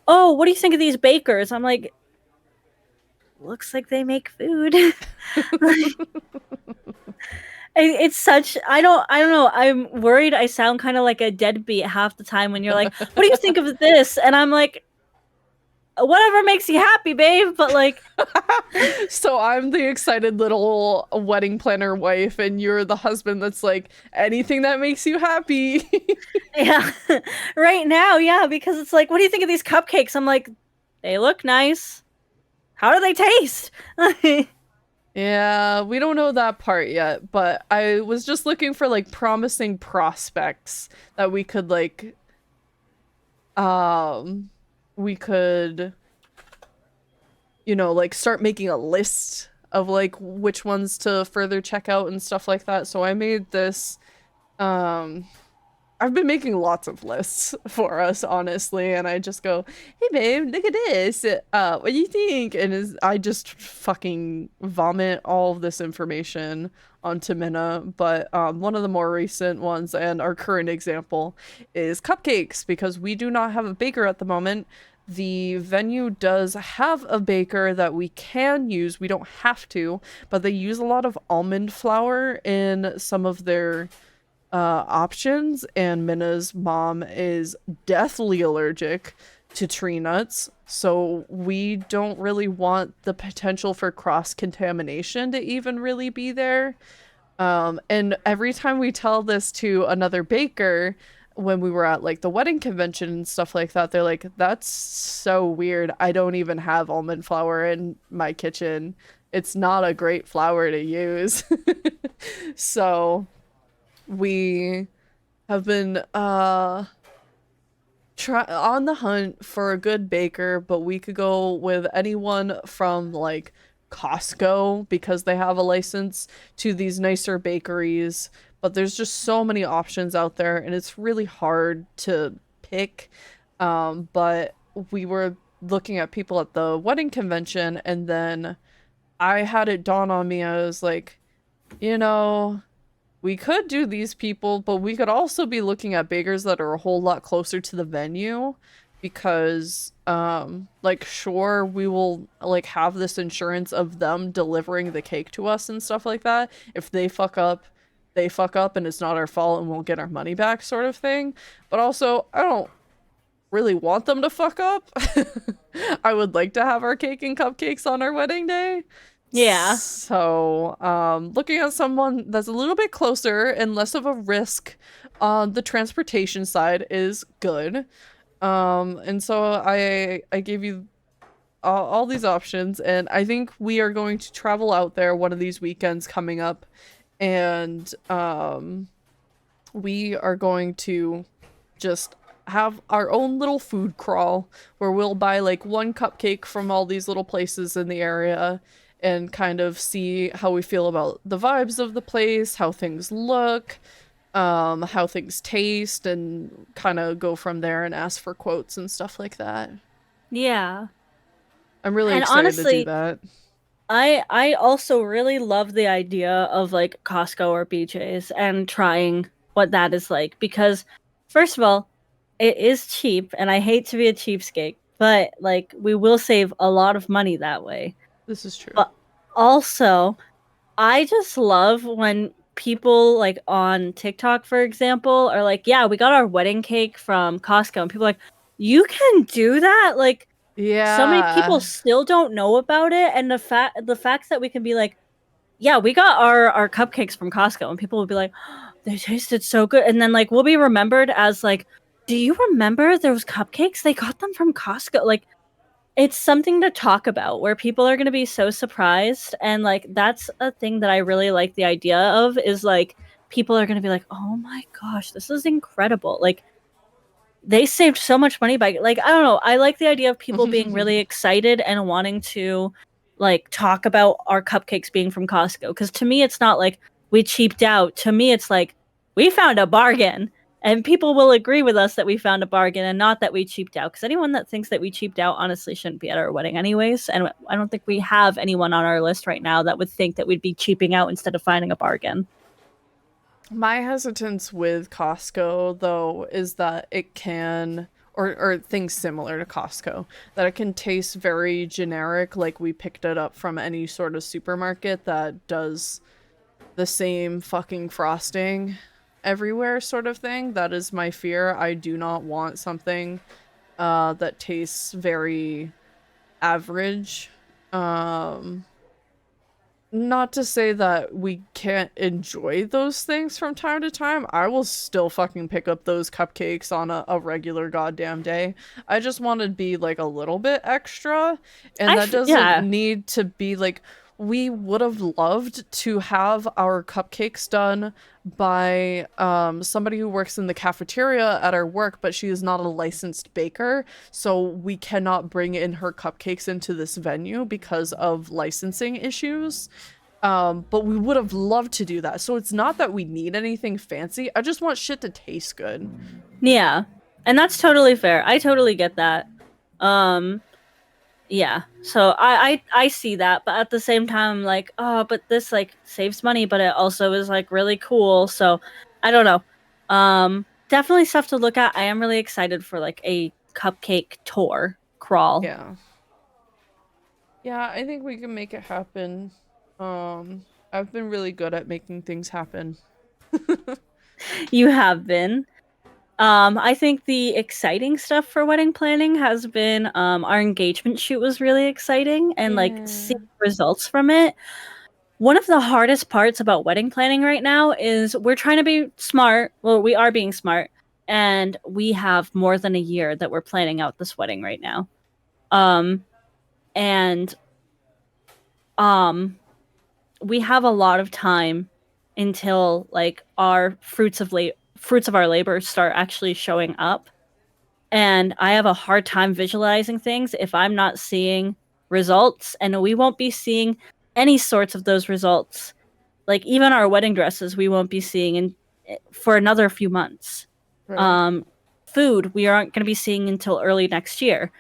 "Oh, what do you think of these bakers?" I'm like, "Looks like they make food." Like, it's such I don't know. I'm worried I sound kind of like a deadbeat half the time when you're like, "What do you think of this?" And I'm like, "Whatever makes you happy, babe." But like So I'm the excited little wedding planner wife, and you're the husband that's like, anything that makes you happy. yeah. Right now, yeah, because it's like, "What do you think of these cupcakes?" I'm like, "They look nice. How do they taste?" Yeah, we don't know that part yet, but I was just looking for like promising prospects that we could like um we could like start making a list of like which ones to further check out and stuff like that. So I made this um I've been making lots of lists for us, honestly, and I just go, "Hey, babe, look at this. What do you think?" And I just fucking vomit all of this information onto Minna. But one of the more recent ones and our current example is cupcakes because we do not have a baker at the moment. The venue does have a baker that we can use. We don't have to, but they use a lot of almond flour in some of their options, and Minna's mom is deathly allergic to tree nuts, so we don't really want the potential for cross contamination to even really be there. And every time we tell this to another baker, when we were at like the wedding convention and stuff like that, they're like, "That's so weird. I don't even have almond flour in my kitchen. It's not a great flour to use." So we have been try on the hunt for a good baker, but we could go with anyone from like Costco because they have a license to these nicer bakeries. But there's just so many options out there, and it's really hard to pick. But we were looking at people at the wedding convention, and then I had it dawn on me. I was like, you know, we could do these people, but we could also be looking at bakers that are a whole lot closer to the venue because like sure we will like have this insurance of them delivering the cake to us and stuff like that. If they fuck up, they fuck up and it's not our fault and we'll get our money back sort of thing. But also, I don't really want them to fuck up. I would like to have our cake and cupcakes on our wedding day. Yeah. So, looking at someone that's a little bit closer and less of a risk on the transportation side is good. And so I gave you all these options, and I think we are going to travel out there one of these weekends coming up, and we are going to just have our own little food crawl where we'll buy like one cupcake from all these little places in the area and kind of see how we feel about the vibes of the place, how things look, how things taste, and kind of go from there and ask for quotes and stuff like that. Yeah. I'm really And excited to do honestly, that. I also really love the idea of like Costco or BJ's and trying what that is like because first of all, it is cheap and I hate to be a cheapskate, but like we will save a lot of money that way. This is true. But also, I just love when people like on TikTok, for example, are like, "Yeah, we got our wedding cake from Costco." And people are like, "You can do that?" Like so many people Yeah. still don't know about it, and the fact that we can be like, yeah, we got our cupcakes from Costco, and people will be like, oh, they tasted so good, and then like we'll be remembered as like, do you remember those cupcakes? They got them from Costco. Like it's something to talk about where people are going to be so surprised, and like that's a thing that I really like the idea of is like people are going to be like, oh my gosh, this is incredible. Like they saved so much money by like I don't know. I like the idea of people being really excited and wanting to like talk about our cupcakes being from Costco because to me it's not like we cheaped out. To me it's like we found a bargain and people will agree with us that we found a bargain and not that we cheaped out because anyone that thinks that we cheaped out honestly shouldn't be at our wedding anyways and I don't think we have anyone on our list right now that would think that we'd be cheaping out instead of finding a bargain. My hesitance with Costco, though, is that it can, or things similar to Costco, that it can taste very generic, like we picked it up from any sort of supermarket that does the same fucking frosting everywhere, sort of thing. That is my fear. I do not want something that tastes very average. Um, Not to say that we can't enjoy those things from time to time. I will still fucking pick up those cupcakes on a regular goddamn day. I just want to be like a little bit extra. And that doesn't Yeah. need to be like, we would have loved to have our cupcakes done by somebody who works in the cafeteria at our work, but she is not a licensed baker, so we cannot bring in her cupcakes into this venue because of licensing issues. But we would have loved to do that. So it's not that we need anything fancy. I just want shit to taste good. Yeah. And that's totally fair. I totally get that. Um yeah. So I see that, but at the same time I'm like, oh, but this like saves money, but it also is like really cool. So I don't know. Definitely stuff to look at. I am really excited for like a cupcake tour crawl. Yeah. Yeah, I think we can make it happen. I've been really good at making things happen. You have been. I think the exciting stuff for wedding planning has been our engagement shoot was really exciting and like seeing Yeah. results from it. One of the hardest parts about wedding planning right now is we're trying to be smart. Well, we are being smart, and we have more than a year that we're planning out this wedding right now. Um, and um, we have a lot of time until like our fruits of our labor start actually showing up. And I have a hard time visualizing things if I'm not seeing results, and we won't be seeing any sorts of those results. Like even our wedding dresses, we won't be seeing in for another few months. Right. Um, Food we aren't going to be seeing until early next year.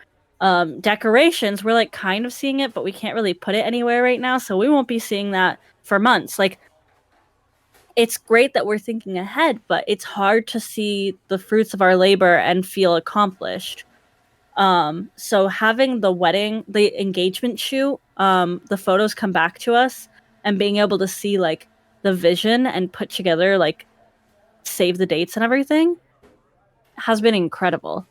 Decorations, we're like kind of seeing it, but we can't really put it anywhere right now, so we won't be seeing that for months. Like it's great that we're thinking ahead, but it's hard to see the fruits of our labor and feel accomplished. So having the engagement shoot, the photos come back to us and being able to see like the vision and put together like save the dates and everything has been incredible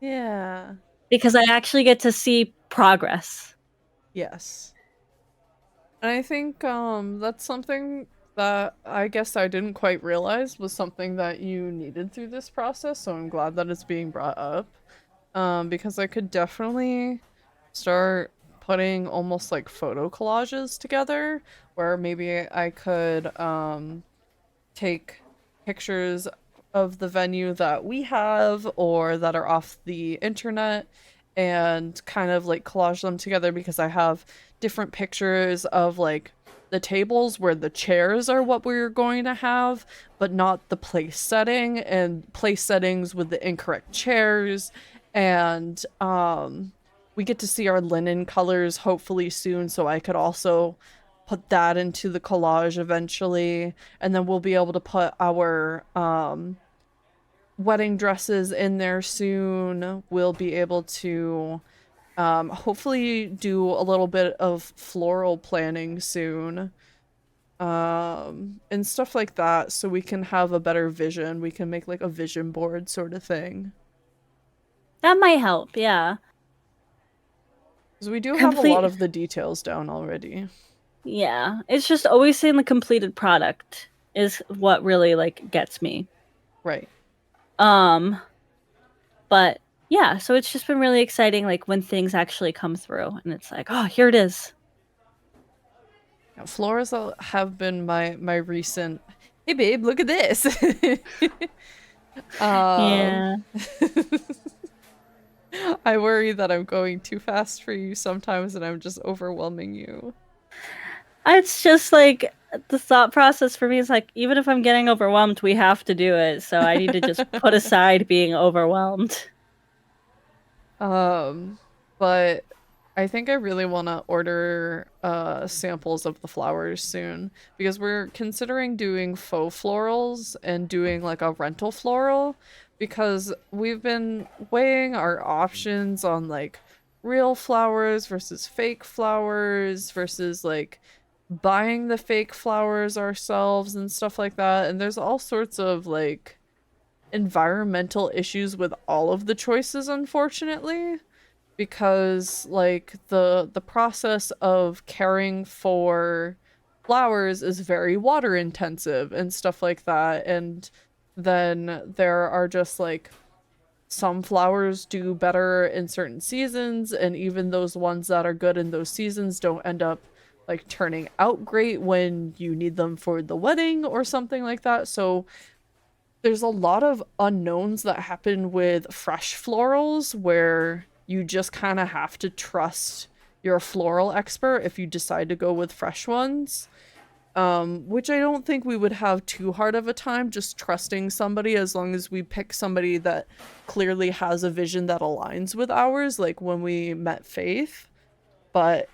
Yeah. because I actually get to see progress. Yes. And I think that's something that I guess I didn't quite realize was something that you needed through this process, so I'm glad that it's being brought up. Because I could definitely start putting almost like photo collages together where maybe I could take pictures of the venue that we have or that are off the internet and kind of like collage them together because I have different pictures of like the tables where the chairs are what we're going to have, but not the place setting and place settings with the incorrect chairs. And we get to see our linen colors hopefully soon, so I could also put that into the collage eventually, and then we'll be able to put our wedding dresses in there soon. We'll be able to hopefully do a little bit of floral planning soon, and stuff like that, so we can have a better vision. We can make like a vision board sort of thing. That might help, yeah. Because we do have a lot Complete, of the details down already. yeah. It's just always seeing the completed product is what really like gets me. Right. Um, But yeah, so it's just been really exciting, like when things actually come through, and it's like, oh, here it is. Yeah, florals have been my recent. Hey babe, look at this. um, Yeah, I worry that I'm going too fast for you sometimes, and I'm just overwhelming you. it's just like the thought process for me is like, even if I'm getting overwhelmed, we have to do it. So I need to just put aside being overwhelmed. Um, but I think I really want to order samples of the flowers soon because we're considering doing faux florals and doing like a rental floral because we've been weighing our options on like real flowers versus fake flowers versus like buying the fake flowers ourselves and stuff like that. And there's all sorts of like environmental issues with all of the choices, unfortunately, because like the process of caring for flowers is very water intensive and stuff like that. And then there are just like some flowers do better in certain seasons, and even those ones that are good in those seasons don't end up like turning out great when you need them for the wedding or something like that. So there's a lot of unknowns that happen with fresh florals where you just kind of have to trust you're a floral expert if you decide to go with fresh ones. Which I don't think we would have too hard of a time just trusting somebody as long as we pick somebody that clearly has a vision that aligns with ours, like when we met Faith. But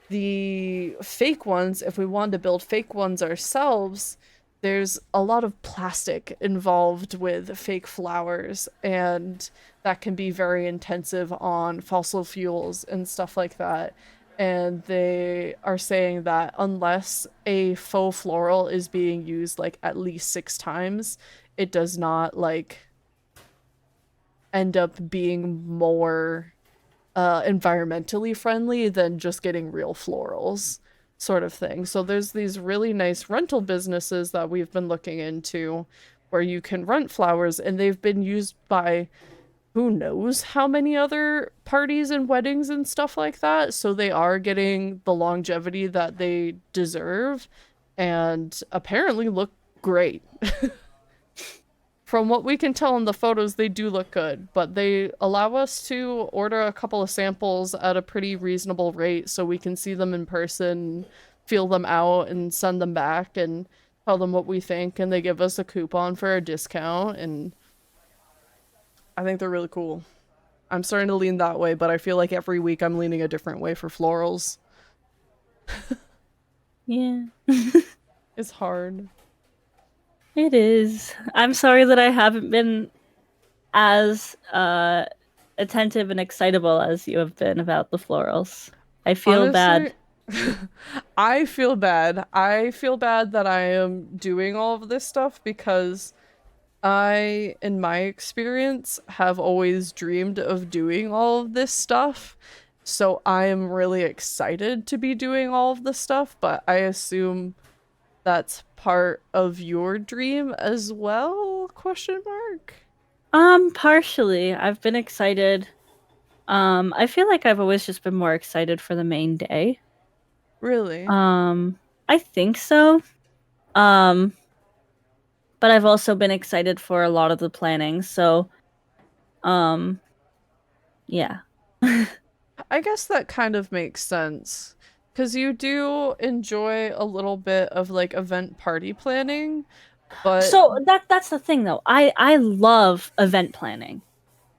the fake ones, if we wanted to build fake ones ourselves, there's a lot of plastic involved with fake flowers, and that can be very intensive on fossil fuels and stuff like that. And they are saying that unless a faux floral is being used like at least 6 times, it does not like end up being more environmentally friendly than just getting real florals, sort of thing. So there's these really nice rental businesses that we've been looking into where you can rent flowers, and they've been used by who knows how many other parties and weddings and stuff like that. So they are getting the longevity that they deserve and apparently look great. From what we can tell in the photos, they do look good, but they allow us to order a couple of samples at a pretty reasonable rate so we can see them in person, feel them out, and send them back and tell them what we think, and they give us a coupon for a discount, and I think they're really cool. I'm starting to lean that way, but I feel like every week I'm leaning a different way for florals. Yeah. It's hard. It is. I'm sorry that I haven't been as attentive and excitable as you have been about the florals. I feel bad. Honestly, I feel bad. I feel bad that I am doing all of this stuff because I, in my experience, have always dreamed of doing all of this stuff. So I am really excited to be doing all of this stuff, but I assume that's part of your dream as well? Question mark. Partially. I've been excited. I feel like I've always just been more excited for the main day. Really? Um, I think so. Um, but I've also been excited for a lot of the planning. So, um, yeah. I guess that kind of makes sense. Because you do enjoy a little bit of like event party planning, but So that's the thing though. I love event planning.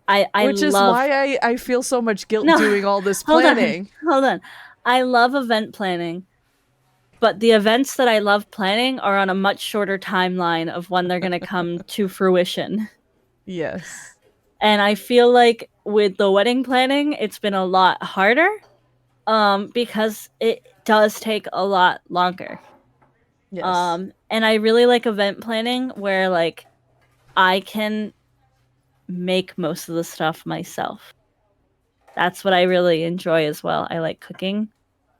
I which is love why I feel so much guilt No, doing all this hold on. planning. Hold on. I love event planning, but the events that I love planning are on a much shorter timeline of when they're going to come to fruition. Yes. And I feel like with the wedding planning, it's been a lot harder because it does take a lot longer. Yes. And I really like event planning where like I can make most of the stuff myself. That's what I really enjoy as well. I like cooking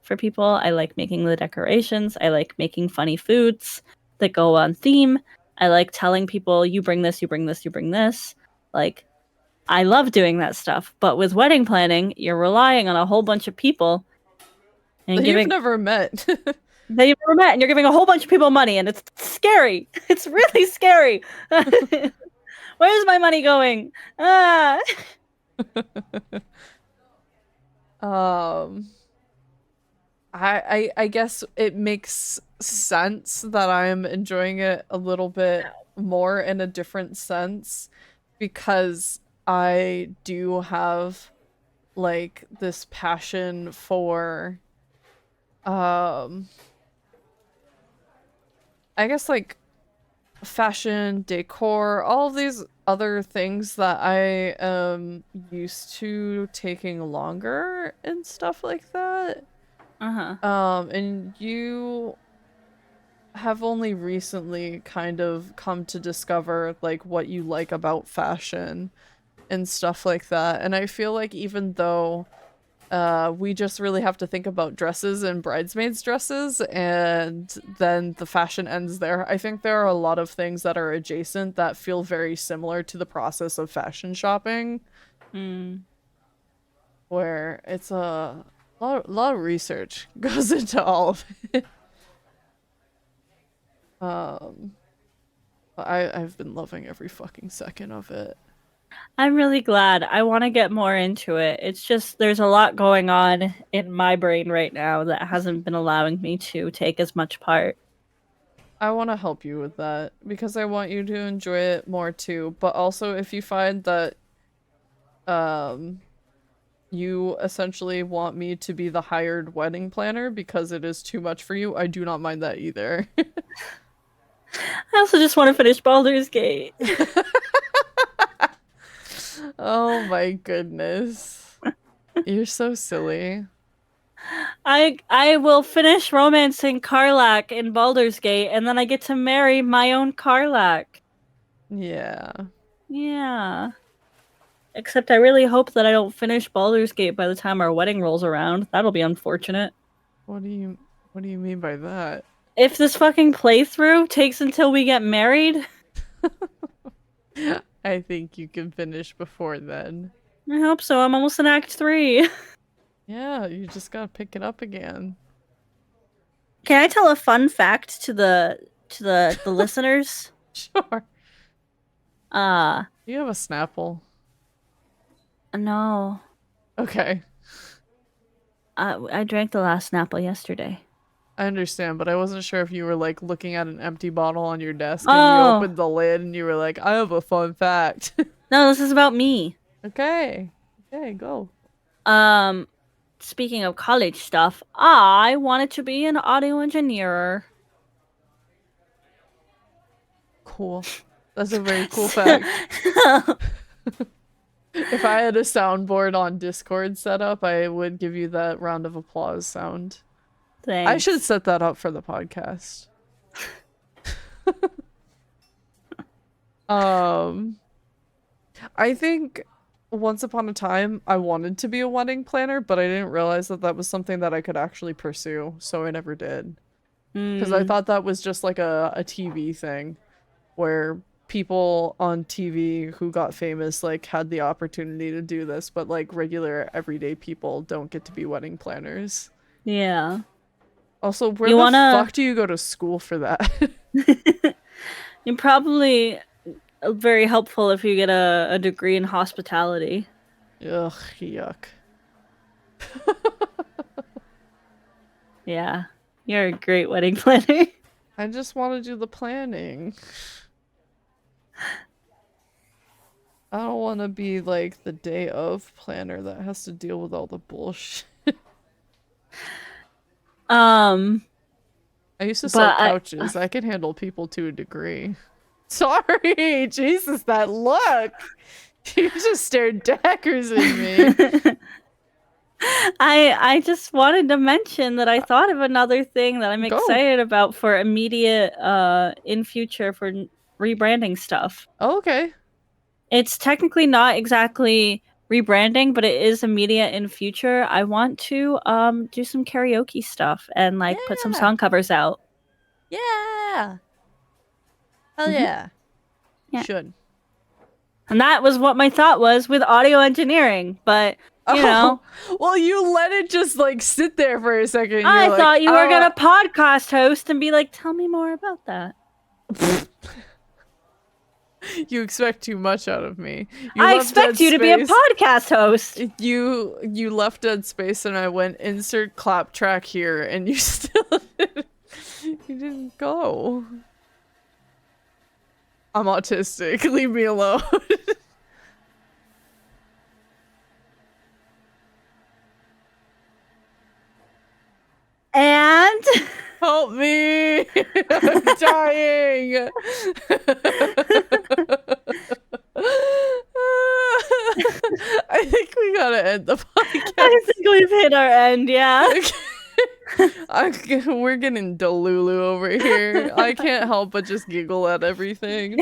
for people. I like making the decorations. I like making funny foods that go on theme. I like telling people, you bring this, you bring this, you bring this. Like, I love doing that stuff. But with wedding planning, you're relying on a whole bunch of people and That you've giving never met. that you've never met, and you're giving a whole bunch of people money, and it's scary. It's really scary. Where's my money going? Ah. um I guess it makes sense that I'm enjoying it a little bit more in a different sense because I do have like this passion for um I guess like fashion, decor, all of these other things that I am used to taking longer and stuff like that. Uh-huh. And you have only recently kind of come to discover like what you like about fashion and stuff like that. And I feel like even though we just really have to think about dresses and bridesmaids dresses and then the fashion ends there. I think there are a lot of things that are adjacent that feel very similar to the process of fashion shopping Mm. where it's a lot of research goes into all of it. Um I've been loving every fucking second of it. I'm really glad. I want to get more into it. It's just there's a lot going on in my brain right now that hasn't been allowing me to take as much part. I want to help you with that because I want you to enjoy it more too. But also, if you find that um you essentially want me to be the hired wedding planner because it is too much for you, I do not mind that either. I also just want to finish Baldur's Gate. Oh my goodness. You're so silly. I will finish romancing Karlach in Baldur's Gate, and then I get to marry my own Karlach. Yeah. Yeah. Except I really hope that I don't finish Baldur's Gate by the time our wedding rolls around. That'll be unfortunate. What do you mean by that? If this fucking playthrough takes until we get married, I think you can finish before then. I hope so. I'm almost in Act 3. Yeah, you just gotta pick it up again. Can I tell a fun fact to the listeners? Sure. Uh, You have a Snapple. no. Okay. I drank the last Snapple yesterday. I understand, but I wasn't sure if you were like looking at an empty bottle on your desk and you Oh, opened the lid and you were like, I have a fun fact. no, this is about me. Okay. Okay, go. Um, Speaking of college stuff, I wanted to be an audio engineer. Cool. That's a very cool fact. If I had a soundboard on Discord set up, I would give you that round of applause sound. I should Thanks. set that up for the podcast. Um, I think once upon a time I wanted to be a wedding planner, but I didn't realize that that was something that I could actually pursue, so I never did. Because I Hmm. thought that was just like a TV thing where people on TV who got famous like had the opportunity to do this, but like regular everyday people don't get to be wedding planners. Yeah. Also, where You the wanna? fuck do you go to school for that? You're probably very helpful if you get a degree in hospitality. Ugh, yuck. Yeah. You're a great wedding planner. I just want to do the planning. I don't want to be like the day of planner that has to deal with all the bullshit. Um, I used to sell but couches. I can handle people to a degree. Sorry, Jesus, that look. You just stared daggers at me. I just wanted to mention that I thought of another thing that I'm Go. excited about for immediate in future for rebranding stuff. Oh, okay. It's technically not exactly rebranding, but it is immediate in future. I want to do some karaoke stuff and like put some Yeah. song covers out. Yeah. Hell Hmm. yeah. Yeah. Should. And that was what my thought was with audio engineering, but you Oh, know, well, you let it just like sit there for a second. You're I like, thought you were gonna podcast host and be like, tell me more about that. you expect too much out of me. You I left dead expect you to be a space. podcast host. You left dead space, and I went insert clap track here, and you still you didn't go. I'm autistic. Leave me alone. And Help me! I'm dying. I think we gotta end the I podcast. think we've hit our end, yeah. We're getting Delulu over here. I can't help but just giggle at everything.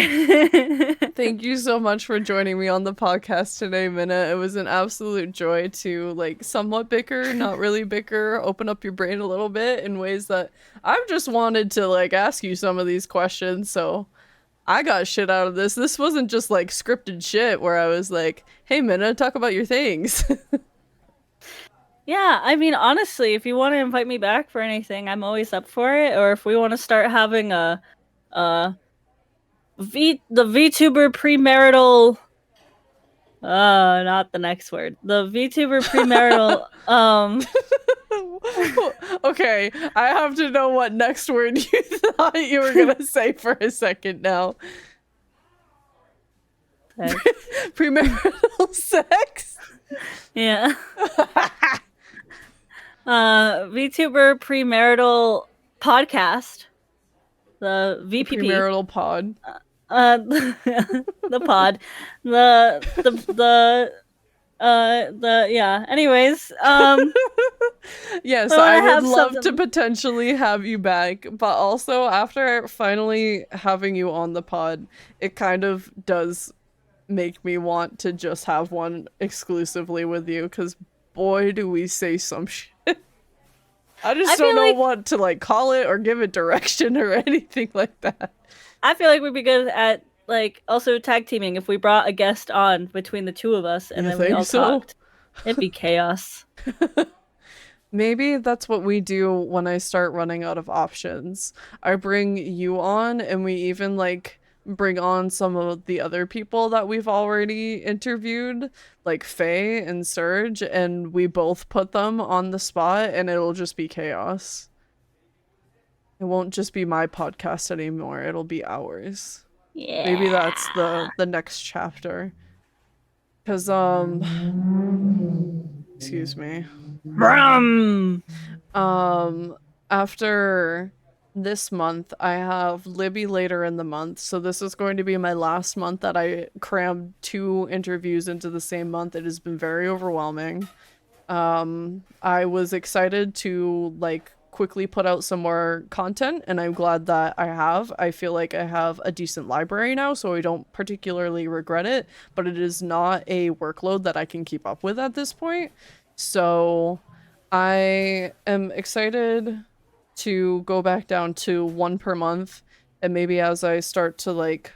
Thank you so much for joining me on the podcast today, Minna. It was an absolute joy to like somewhat bicker, not really bicker, open up your brain a little bit in ways that I've just wanted to like ask you some of these questions. So I got shit out of this. This wasn't just like scripted shit where I was like, hey, Minna, talk about your things. Yeah, I mean, honestly, if you want to invite me back for anything, I'm always up for it. Or if we want to start having a the VTuber premarital Not the next word. The VTuber premarital Okay, I have to know what next word you thought you were gonna say for a second now. sex. Premarital sex? Yeah. VTuber premarital podcast. The The VPP. premarital pod. The pod. The yeah. Anyways, Yes, I want I to would have love to something. potentially have you back, but also after finally having you on the pod, it kind of does make me want to just have one exclusively with you, because boy, do we say some shit. I I just don't feel know like what to like call it or give it direction or anything like that. I feel like we'd be good at like also tag teaming if we brought a guest on between the two of us and You then we think all so? talked. It'd be chaos. Maybe that's what we do when I start running out of options. I bring you on and we even like bring on some of the other people that we've already interviewed, like Faye and Serge, and we both put them on the spot and it'll just be chaos. It won't just be my podcast anymore, it'll be ours. Maybe that's Yeah. the next chapter. Cause excuse me. Brum. Um, After this month, I have Libby later in the month. So this is going to be my last month that I crammed 2 interviews into the same month. It has been very overwhelming. I was excited to like quickly put out some more content, and I'm glad that I have. I feel like I have a decent library now, so I don't particularly regret it, but it is not a workload that I can keep up with at this point. So I am excited to go back down to one per month, and maybe as I start to like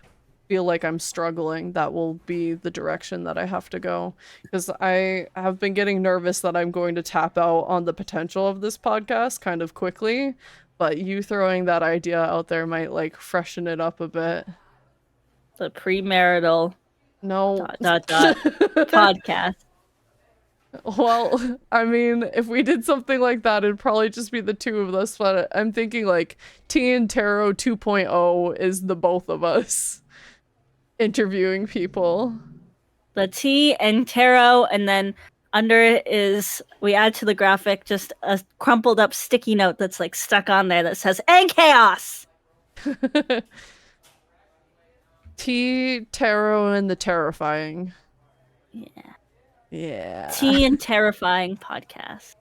feel like I'm struggling, that will be the direction that I have to go. Because I have been getting nervous that I'm going to tap out on the potential of this podcast kind of quickly, but you throwing that idea out there might like freshen it up a bit. The premarital No. dot podcast. Well, I mean, if we did something like that, it'd probably just be the two of us, but I'm thinking like T and Tarot 2.0 is the both of us interviewing people. The T and tarot, and then under it is we add to the graphic just a crumpled up sticky note that's like stuck on there that says "and chaos." T, Tarot, and the Terrifying. Yeah. Yeah. T and terrifying podcast.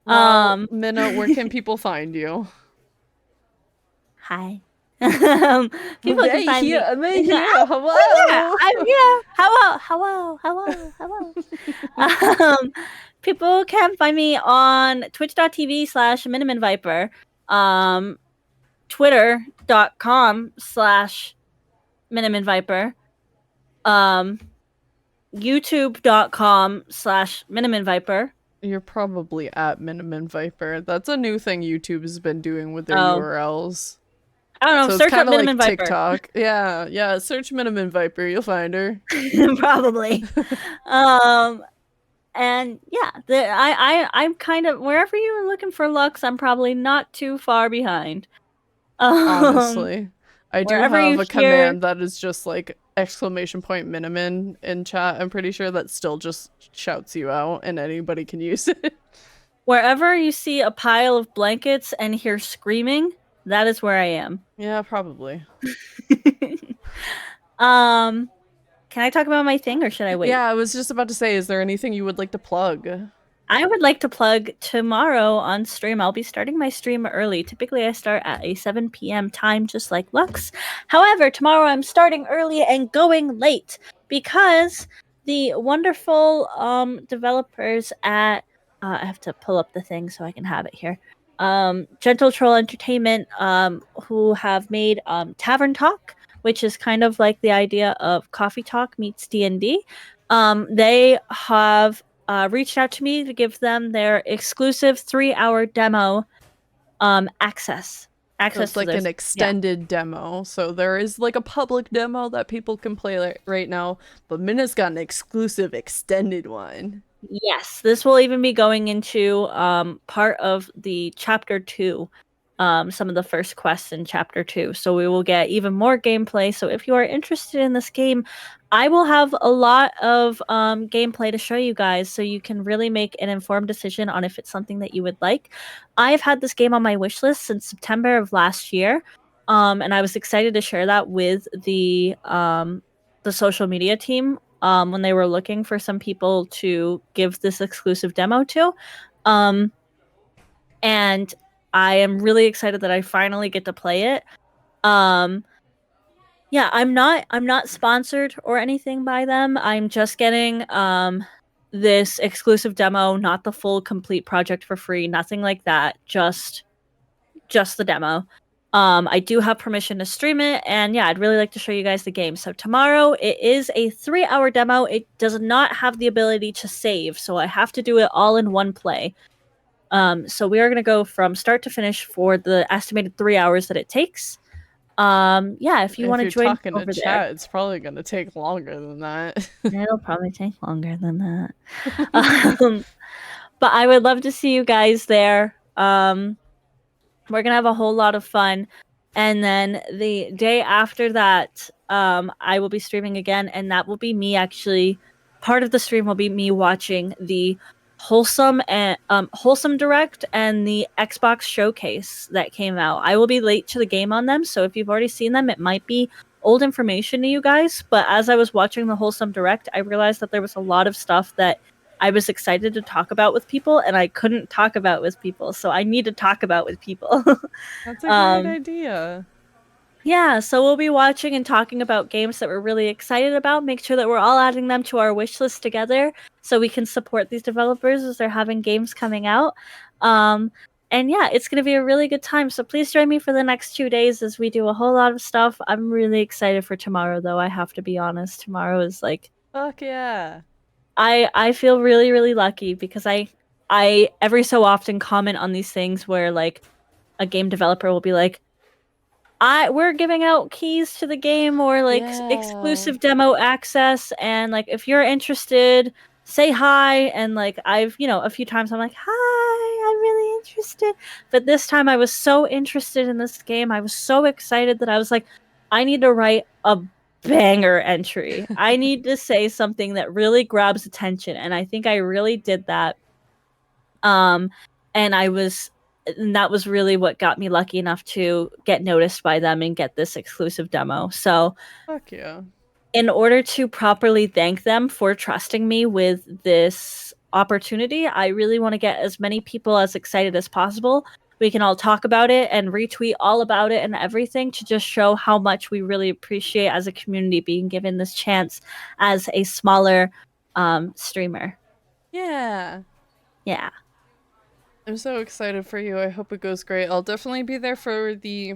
Well, Minna, where can people find you? Hi. People can find me. I'm here. Yeah, Hello. I'm here. Hello. People can find me on twitch.tv/MinnaminViper, twitter.com/MinnaminViper, youtube.com/MinnaminViper. You're probably at MinnaminViper. That's a new thing YouTube has been doing with their Oh, URLs. I don't know. So it's Search up kind of like MinnaminViper. TikTok. Yeah. Search MinnaminViper. You'll find her. Probably. Um, and yeah, I'm kind of wherever you're looking for Lux, I'm probably not too far behind. Honestly, I do Wherever have you a hear, command that is just like !Minnamin in chat. I'm pretty sure that still just shouts you out and anybody can use it. wherever you see a pile of blankets and hear screaming, that is where I am. Yeah, probably. um, can I talk about my thing or should I wait? Yeah, I was just about to say, is there anything you would like to plug? I would like to plug tomorrow on stream. I'll be starting my stream early. Typically, I start at a 7 p.m. time, just like Lux. However, tomorrow I'm starting early and going late because the wonderful developers at I have to pull up the thing so I can have it here. Gentle Troll Entertainment, who have made Tavern Talk, which is kind of like the idea of Coffee Talk meets D&D. They have reached out to me to give them their exclusive 3-hour demo access So access it's to like an this. Yeah. extended demo. So there is like a public demo that people can play right now, but Minna's got an exclusive extended one. Yes, this will even be going into part of the chapter 2, some of the first quests in chapter 2. So we will get even more gameplay. So if you are interested in this game, I will have a lot of gameplay to show you guys so you can really make an informed decision on if it's something that you would like. I've had this game on my wish list since September of last year. And I was excited to share that with the social media team when they were looking for some people to give this exclusive demo to. Um, and I am really excited that I finally get to play it. Um, yeah, I'm not sponsored or anything by them. I'm just getting this exclusive demo, not the full complete project for free, nothing like that. Just the demo. I do have permission to stream it, and yeah, I'd really like to show you guys the game. So tomorrow, it is a 3-hour demo. It does not have the ability to save, so I have to do it all in one play. So we are going to go from start to finish for the estimated 3 hours that it takes. Yeah, if you If want to you're join me talking to over there, chat, it's probably gonna take longer than that. it'll probably take longer than that. Um, but I would love to see you guys there. We're gonna have a whole lot of fun. And then the day after that, I will be streaming again, and that will be me actually. Part of the stream will be me watching the wholesome direct and the Xbox showcase that came out. I will be late to the game on them, so if you've already seen them, it might be old information to you guys. But as I was watching the wholesome direct, I realized that there was a lot of stuff that I was excited to talk about with people, and I couldn't talk about with people, so I need to talk about with people. That's a great um, idea. yeah, so we'll be watching and talking about games that we're really excited about. Make sure that we're all adding them to our wish list together so we can support these developers as they're having games coming out. Um, and yeah, it's going to be a really good time. So please join me for the next 2 days as we do a whole lot of stuff. I'm really excited for tomorrow, though. I have to be honest. Tomorrow is like Fuck yeah. I feel really really lucky because I every so often comment on these things where like a game developer will be like, we're giving out keys to the game or like Yeah. exclusive demo access, and like if you're interested, say hi. And like I've, a few times I'm like, hi, I'm really interested. But this time I was so interested in this game. I was so excited that I was like, I need to write a banger entry. I need to say something that really grabs attention. And I think I really did that. Um, and that was really what got me lucky enough to get noticed by them and get this exclusive demo. So, Fuck yeah. in order to properly thank them for trusting me with this opportunity, I really want to get as many people as excited as possible. We can all talk about it and retweet all about it and everything to just show how much we really appreciate as a community being given this chance as a smaller streamer. Yeah. Yeah. I'm so excited for you. I hope it goes great. I'll definitely be there for the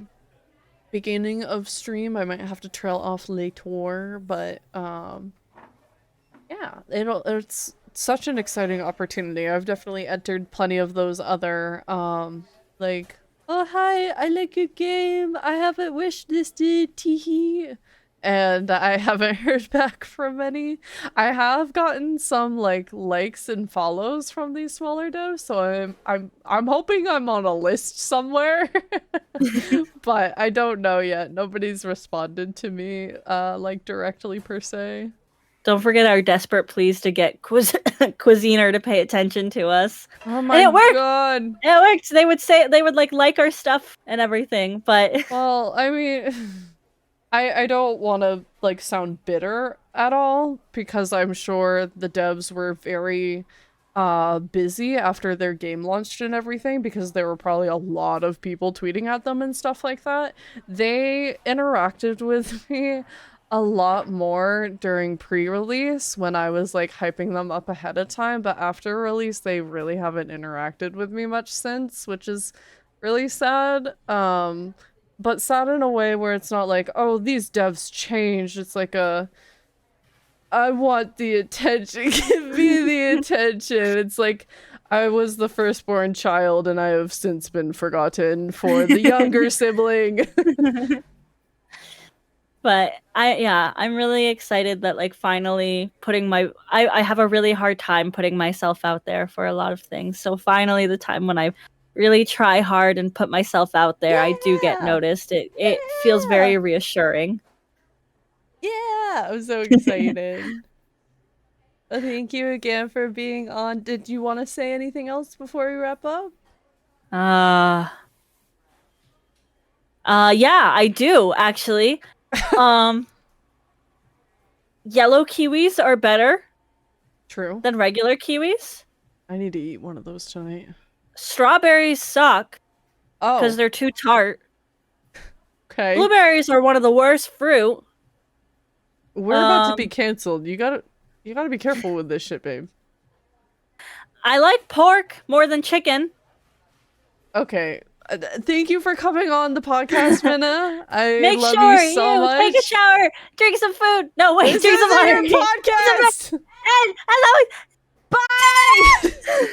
beginning of stream. I might have to trail off later, but yeah, it's such an exciting opportunity. I've definitely entered plenty of those other like, oh hi, I like your game. I haven't wished listed, teehee. And I haven't heard back from any. I have gotten some like likes and follows from these smaller devs, so I'm hoping I'm on a list somewhere. But I don't know yet. Nobody's responded to me like directly per se. Don't forget our desperate pleas to get Cuisiner to pay attention to us. Oh And my it worked! god. It worked! They would like our stuff and everything, but Well, I mean, I don't want to like sound bitter at all because I'm sure the devs were very busy after their game launched and everything because there were probably a lot of people tweeting at them and stuff like that. They interacted with me a lot more during pre-release when I was like hyping them up ahead of time, but after release they really haven't interacted with me much since, which is really sad. But sad in a way where it's not like, oh, these devs changed. It's like I want the attention. Give me the attention. It's like, I was the firstborn child, and I have since been forgotten for the younger sibling. But yeah, I'm really excited that like finally putting I have a really hard time putting myself out there for a lot of things. So finally the time when I really try hard and put myself out there, I do get Yeah, noticed. It feels yeah, very reassuring. yeah. I'm so excited. Thank you again for being on. Did you want to say anything else before we wrap up? Uh yeah, I do actually. Um Yellow kiwis are better True. than regular kiwis. I need to eat one of those tonight. Strawberries suck because Oh, they're too tart. okay. Blueberries are one of the worst fruit. We're about to be Um, canceled. You gotta be careful with this shit, babe. I like pork more than chicken. Okay. Thank you for coming on the podcast, Minna. I Make love you sure so you take a much. shower, drink some food. No, wait, This drink some isn't water. your Drink some podcast. and as always, Bye. bye.